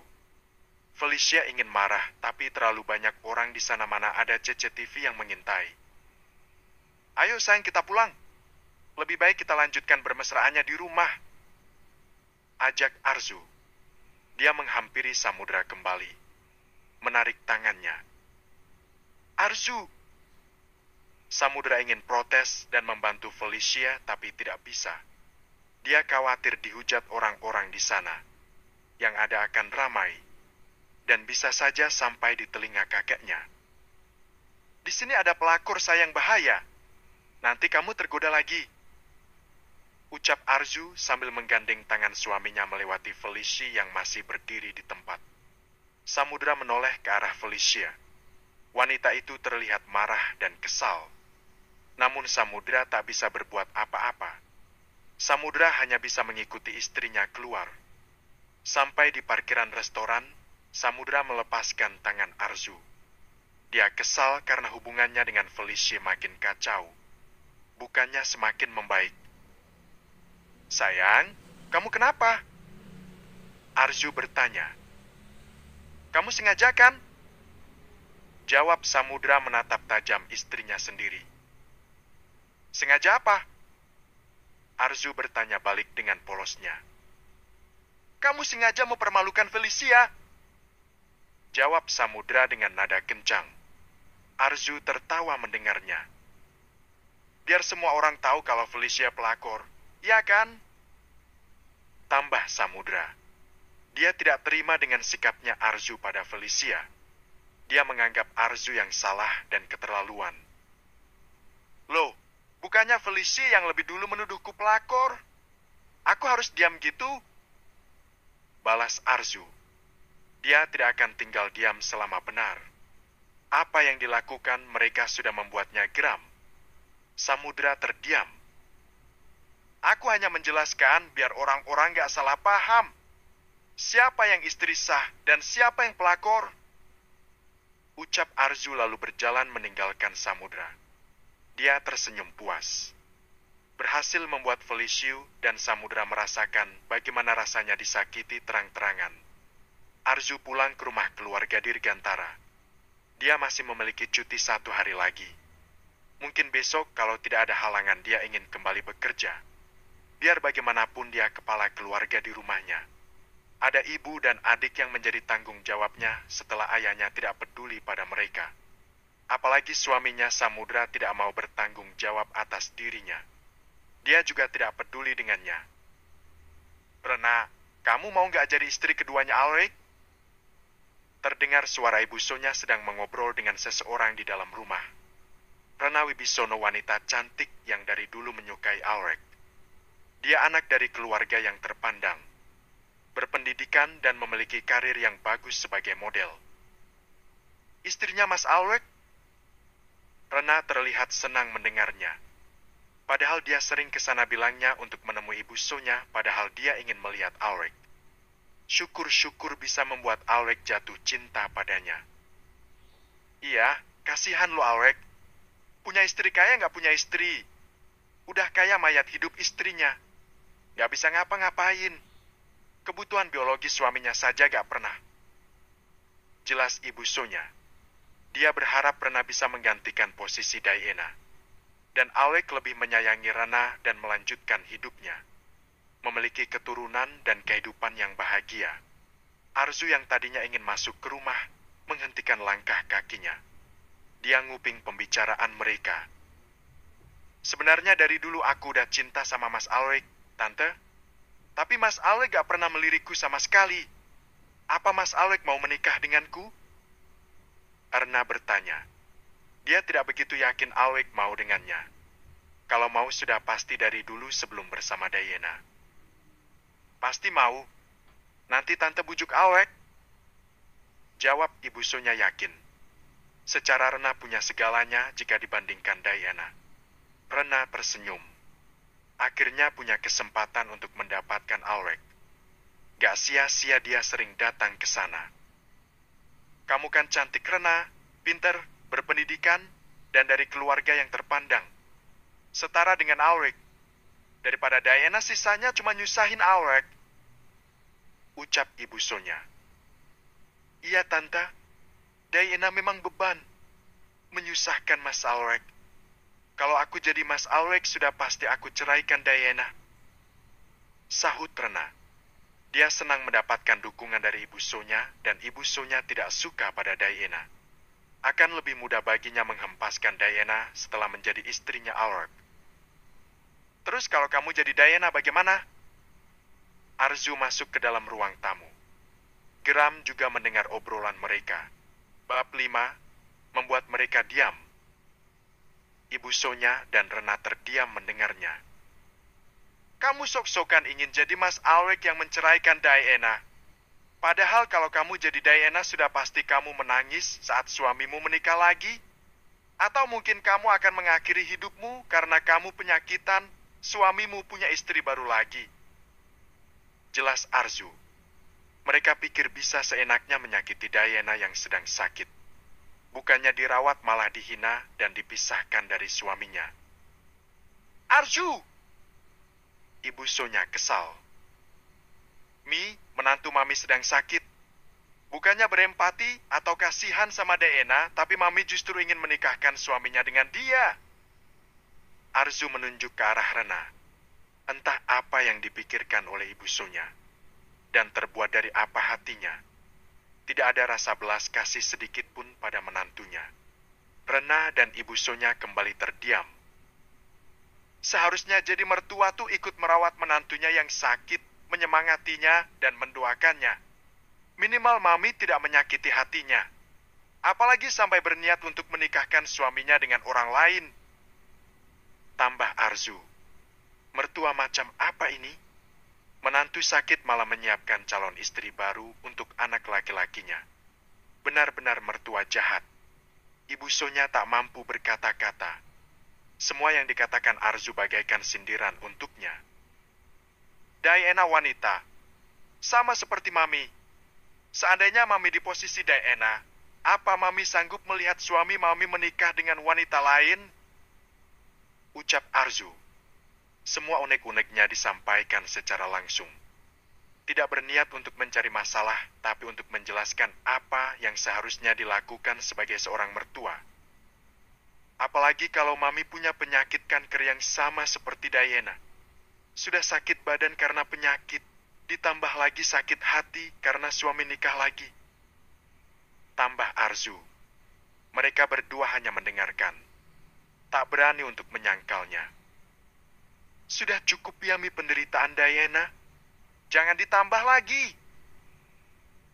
Felicia ingin marah, tapi terlalu banyak orang di sana, mana ada CCTV yang mengintai. Ayo sayang, kita pulang. Lebih baik kita lanjutkan bermesraannya di rumah, ajak Arzu. Dia menghampiri Samudra kembali, menarik tangannya. Arzu! Samudra ingin protes dan membantu Felicia, tapi tidak bisa. Dia khawatir dihujat orang-orang di sana. Yang ada akan ramai, dan bisa saja sampai di telinga kakeknya. Di sini ada pelakor sayang, bahaya. Nanti kamu tergoda lagi, ucap Arzu sambil menggandeng tangan suaminya melewati Felicia yang masih berdiri di tempat. Samudra menoleh ke arah Felicia. Wanita itu terlihat marah dan kesal. Namun Samudra tak bisa berbuat apa-apa. Samudra hanya bisa mengikuti istrinya keluar. Sampai di parkiran restoran, Samudra melepaskan tangan Arzu. Dia kesal karena hubungannya dengan Felicia makin kacau, bukannya semakin membaik. Sayang, kamu kenapa? Arzu bertanya. Kamu sengaja kan? Jawab Samudra menatap tajam istrinya sendiri. Sengaja apa? Arzu bertanya balik dengan polosnya. Kamu sengaja mempermalukan Felicia, jawab Samudra dengan nada kencang. Arzu tertawa mendengarnya. Biar semua orang tahu kalau Felicia pelakor, ya kan? Tambah Samudra. Dia tidak terima dengan sikapnya Arzu pada Felicia. Dia menganggap Arzu yang salah dan keterlaluan. Loh, bukannya Felicia yang lebih dulu menuduhku pelakor? Aku harus diam gitu? Balas Arzu. Dia tidak akan tinggal diam selama benar. Apa yang dilakukan mereka sudah membuatnya geram. Samudra terdiam. Aku hanya menjelaskan biar orang-orang gak salah paham. Siapa yang istri sah dan siapa yang pelakor? Ucap Arzu lalu berjalan meninggalkan Samudra. Dia tersenyum puas. Berhasil membuat Feliciu dan Samudra merasakan bagaimana rasanya disakiti terang-terangan. Arzu pulang ke rumah keluarga Dirgantara. Dia masih memiliki cuti 1 hari lagi. Mungkin besok kalau tidak ada halangan dia ingin kembali bekerja. Biar bagaimanapun dia kepala keluarga di rumahnya. Ada ibu dan adik yang menjadi tanggung jawabnya setelah ayahnya tidak peduli pada mereka. Apalagi suaminya Samudra tidak mau bertanggung jawab atas dirinya. Dia juga tidak peduli dengannya. Rena, kamu mau nggak jadi istri keduanya Alrik? Terdengar suara Ibu Sonya sedang mengobrol dengan seseorang di dalam rumah. Rena Wibisono wanita cantik yang dari dulu menyukai Alrik. Dia anak dari keluarga yang terpandang, berpendidikan dan memiliki karir yang bagus sebagai model. Istrinya Mas Alrik? Rena terlihat senang mendengarnya. Padahal dia sering ke sana bilangnya untuk menemui Ibu Sonya, padahal dia ingin melihat Alrik. Syukur-syukur bisa membuat Alrik jatuh cinta padanya. Iya, kasihan lo Alrik. Punya istri kaya nggak punya istri. Udah kaya mayat hidup istrinya. Nggak bisa ngapa-ngapain. Kebutuhan biologis suaminya saja nggak pernah. Jelas Ibu Sonya. Dia berharap Rena bisa menggantikan posisi Diana. Dan Alrik lebih menyayangi Rena dan melanjutkan hidupnya. Memiliki keturunan dan kehidupan yang bahagia. Arzu yang tadinya ingin masuk ke rumah, menghentikan langkah kakinya. Dia nguping pembicaraan mereka. Sebenarnya dari dulu aku udah cinta sama Mas Alrik, Tante. Tapi Mas Alrik gak pernah melirikku sama sekali. Apa Mas Alrik mau menikah denganku? Erna bertanya. Dia tidak begitu yakin Alrik mau dengannya. Kalau mau sudah pasti dari dulu sebelum bersama Diana. Pasti mau. Nanti Tante bujuk Alrik. Jawab Ibu Sonya yakin. Secara Rena punya segalanya jika dibandingkan Diana. Rena tersenyum. Akhirnya punya kesempatan untuk mendapatkan Alrik. Gak sia-sia dia sering datang ke sana. Kamu kan cantik Rena, pinter, berpendidikan, dan dari keluarga yang terpandang. Setara dengan Alrik. Daripada Diana sisanya cuma nyusahin Alrik. Ucap Ibu Sonya. Iya Tante, Diana memang beban. Menyusahkan Mas Alrik. Kalau aku jadi Mas Alrik sudah pasti aku ceraikan Diana. Sahut Rena. Dia senang mendapatkan dukungan dari Ibu Sonya dan Ibu Sonya tidak suka pada Diana. Akan lebih mudah baginya menghempaskan Diana setelah menjadi istrinya Alrik. Terus kalau kamu jadi Diana bagaimana? Arzu masuk ke dalam ruang tamu. Geram juga mendengar obrolan mereka. Bab 5 membuat mereka diam. Ibu Sonya dan Rena terdiam mendengarnya. Kamu sok-sokan ingin jadi Mas Alrik yang menceraikan Diana. Padahal kalau kamu jadi Diana sudah pasti kamu menangis saat suamimu menikah lagi. Atau mungkin kamu akan mengakhiri hidupmu karena kamu penyakitan, suamimu punya istri baru lagi. Jelas Arzu. Mereka pikir bisa seenaknya menyakiti Diana yang sedang sakit. Bukannya dirawat malah dihina dan dipisahkan dari suaminya. Arzu! Ibu Sonya kesal. Mi, menantu Mami sedang sakit. Bukannya berempati atau kasihan sama Diana, tapi Mami justru ingin menikahkan suaminya dengan dia. Arzu menunjuk ke arah Rena. Entah apa yang dipikirkan oleh Ibu Sonya. Dan terbuat dari apa hatinya. Tidak ada rasa belas kasih sedikit pun pada menantunya. Rena dan Ibu Sonya kembali terdiam. Seharusnya jadi mertua tuh ikut merawat menantunya yang sakit, menyemangatinya, dan mendoakannya. Minimal Mami tidak menyakiti hatinya. Apalagi sampai berniat untuk menikahkan suaminya dengan orang lain. Tambah Arzu. Mertua macam apa ini? Menantu sakit malah menyiapkan calon istri baru untuk anak laki-lakinya. Benar-benar mertua jahat. Ibu Sonya tak mampu berkata-kata. Semua yang dikatakan Arzu bagaikan sindiran untuknya. Diana wanita, sama seperti Mami. Seandainya Mami di posisi Diana, apa Mami sanggup melihat suami Mami menikah dengan wanita lain? Ucap Arzu. Semua unek-uneknya disampaikan secara langsung. Tidak berniat untuk mencari masalah, tapi untuk menjelaskan apa yang seharusnya dilakukan sebagai seorang mertua. Apalagi kalau Mami punya penyakit kanker yang sama seperti Diana. Sudah sakit badan karena penyakit, ditambah lagi sakit hati karena suami nikah lagi. Tambah Arzu. Mereka berdua hanya mendengarkan. Tak berani untuk menyangkalnya. Sudah cukup ya Mi penderitaan Diana. Jangan ditambah lagi.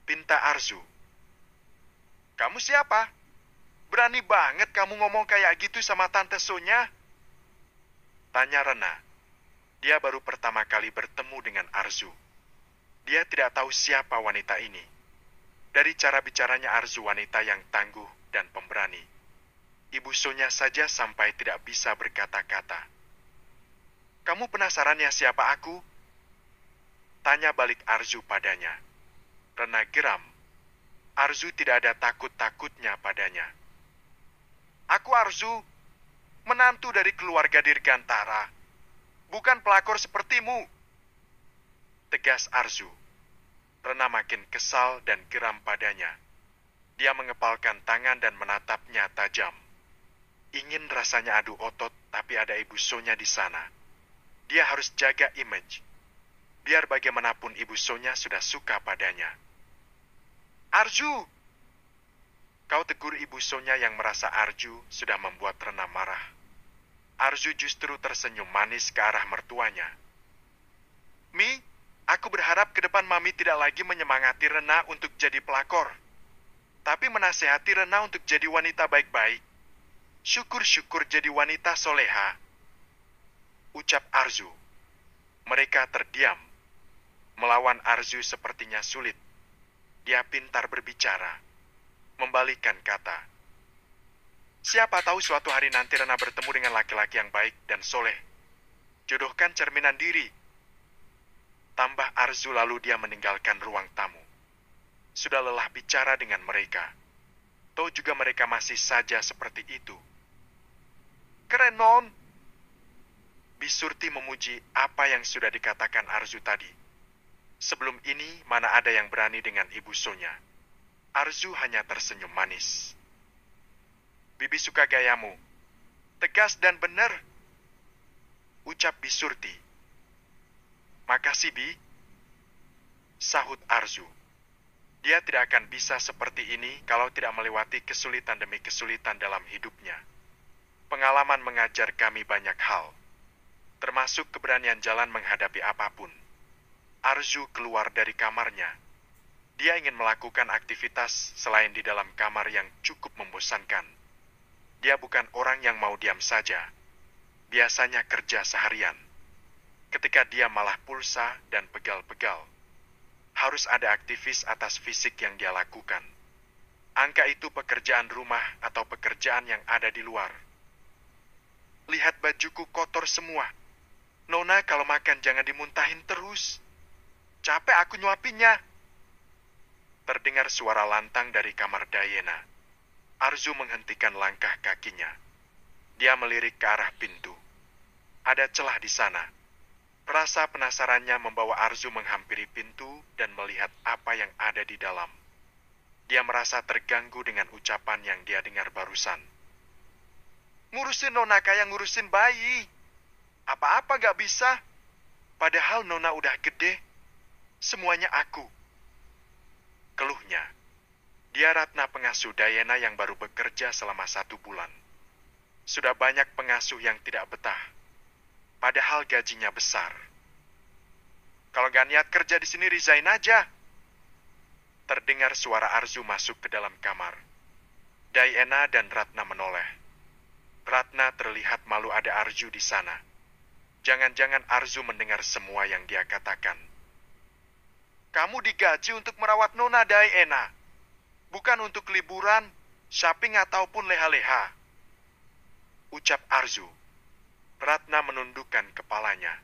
Pinta Arzu. Kamu siapa? Berani banget kamu ngomong kayak gitu sama Tante Sonya? Tanya Rena. Dia baru pertama kali bertemu dengan Arzu. Dia tidak tahu siapa wanita ini. Dari cara bicaranya Arzu wanita yang tangguh dan pemberani. Ibu Sonya saja sampai tidak bisa berkata-kata. Kamu penasaran ya siapa aku? Tanya balik Arzu padanya. Rena geram. Arzu tidak ada takut-takutnya padanya. Aku Arzu, menantu dari keluarga Dirgantara. Bukan pelakor sepertimu. Tegas Arzu. Rena makin kesal dan geram padanya. Dia mengepalkan tangan dan menatapnya tajam. Ingin rasanya adu otot, tapi ada Ibu Sonya di sana. Dia harus jaga image. Biar bagaimanapun Ibu Sonya sudah suka padanya. Arzu! Kau tegur Ibu Sonya yang merasa Arzu sudah membuat Rena marah. Arzu justru tersenyum manis ke arah mertuanya. Mi, aku berharap ke depan Mami tidak lagi menyemangati Rena untuk jadi pelakor. Tapi menasehati Rena untuk jadi wanita baik-baik. Syukur-syukur jadi wanita soleha. Ucap Arzu. Mereka terdiam. Melawan Arzu sepertinya sulit. Dia pintar berbicara. Membalikkan kata. Siapa tahu suatu hari nanti Rena bertemu dengan laki-laki yang baik dan soleh. Jodohkan cerminan diri. Tambah Arzu lalu dia meninggalkan ruang tamu. Sudah lelah bicara dengan mereka. Tahu juga mereka masih saja seperti itu. Keren non. Bisurti memuji apa yang sudah dikatakan Arzu tadi. Sebelum ini mana ada yang berani dengan Ibu Sonya. Arzu hanya tersenyum manis. Bibi suka gayamu. Tegas dan benar. Ucap Bisurti. Makasih, Bi. Sahut Arzu. Dia tidak akan bisa seperti ini kalau tidak melewati kesulitan demi kesulitan dalam hidupnya. Pengalaman mengajar kami banyak hal, termasuk keberanian jalan menghadapi apapun. Arzu keluar dari kamarnya. Dia ingin melakukan aktivitas selain di dalam kamar yang cukup membosankan. Dia bukan orang yang mau diam saja. Biasanya kerja seharian. Ketika dia malah pulsa dan pegal-pegal. Harus ada aktivis atas fisik yang dia lakukan. Angka itu pekerjaan rumah atau pekerjaan yang ada di luar. Lihat bajuku kotor semua. Nona kalau makan jangan dimuntahin terus. Capek aku nyuapinnya. Terdengar suara lantang dari kamar Diana. Arzu menghentikan langkah kakinya. Dia melirik ke arah pintu. Ada celah di sana. Rasa penasarannya membawa Arzu menghampiri pintu dan melihat apa yang ada di dalam. Dia merasa terganggu dengan ucapan yang dia dengar barusan. Ngurusin Nona kayak ngurusin bayi. Apa-apa gak bisa. Padahal Nona udah gede. Semuanya aku. Keluhnya. Dia Ratna pengasuh Diana yang baru bekerja selama 1 bulan. Sudah banyak pengasuh yang tidak betah. Padahal gajinya besar. Kalau gak niat kerja di sini resign aja. Terdengar suara Arzu masuk ke dalam kamar. Diana dan Ratna menoleh. Ratna terlihat malu ada Arzu di sana. Jangan-jangan Arzu mendengar semua yang dia katakan. Kamu digaji untuk merawat Nona Diana, bukan untuk liburan. Shopping ataupun leha-leha, ucap Arzu. Ratna menundukkan kepalanya.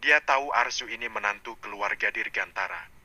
Dia tahu Arzu ini menantu keluarga Dirgantara.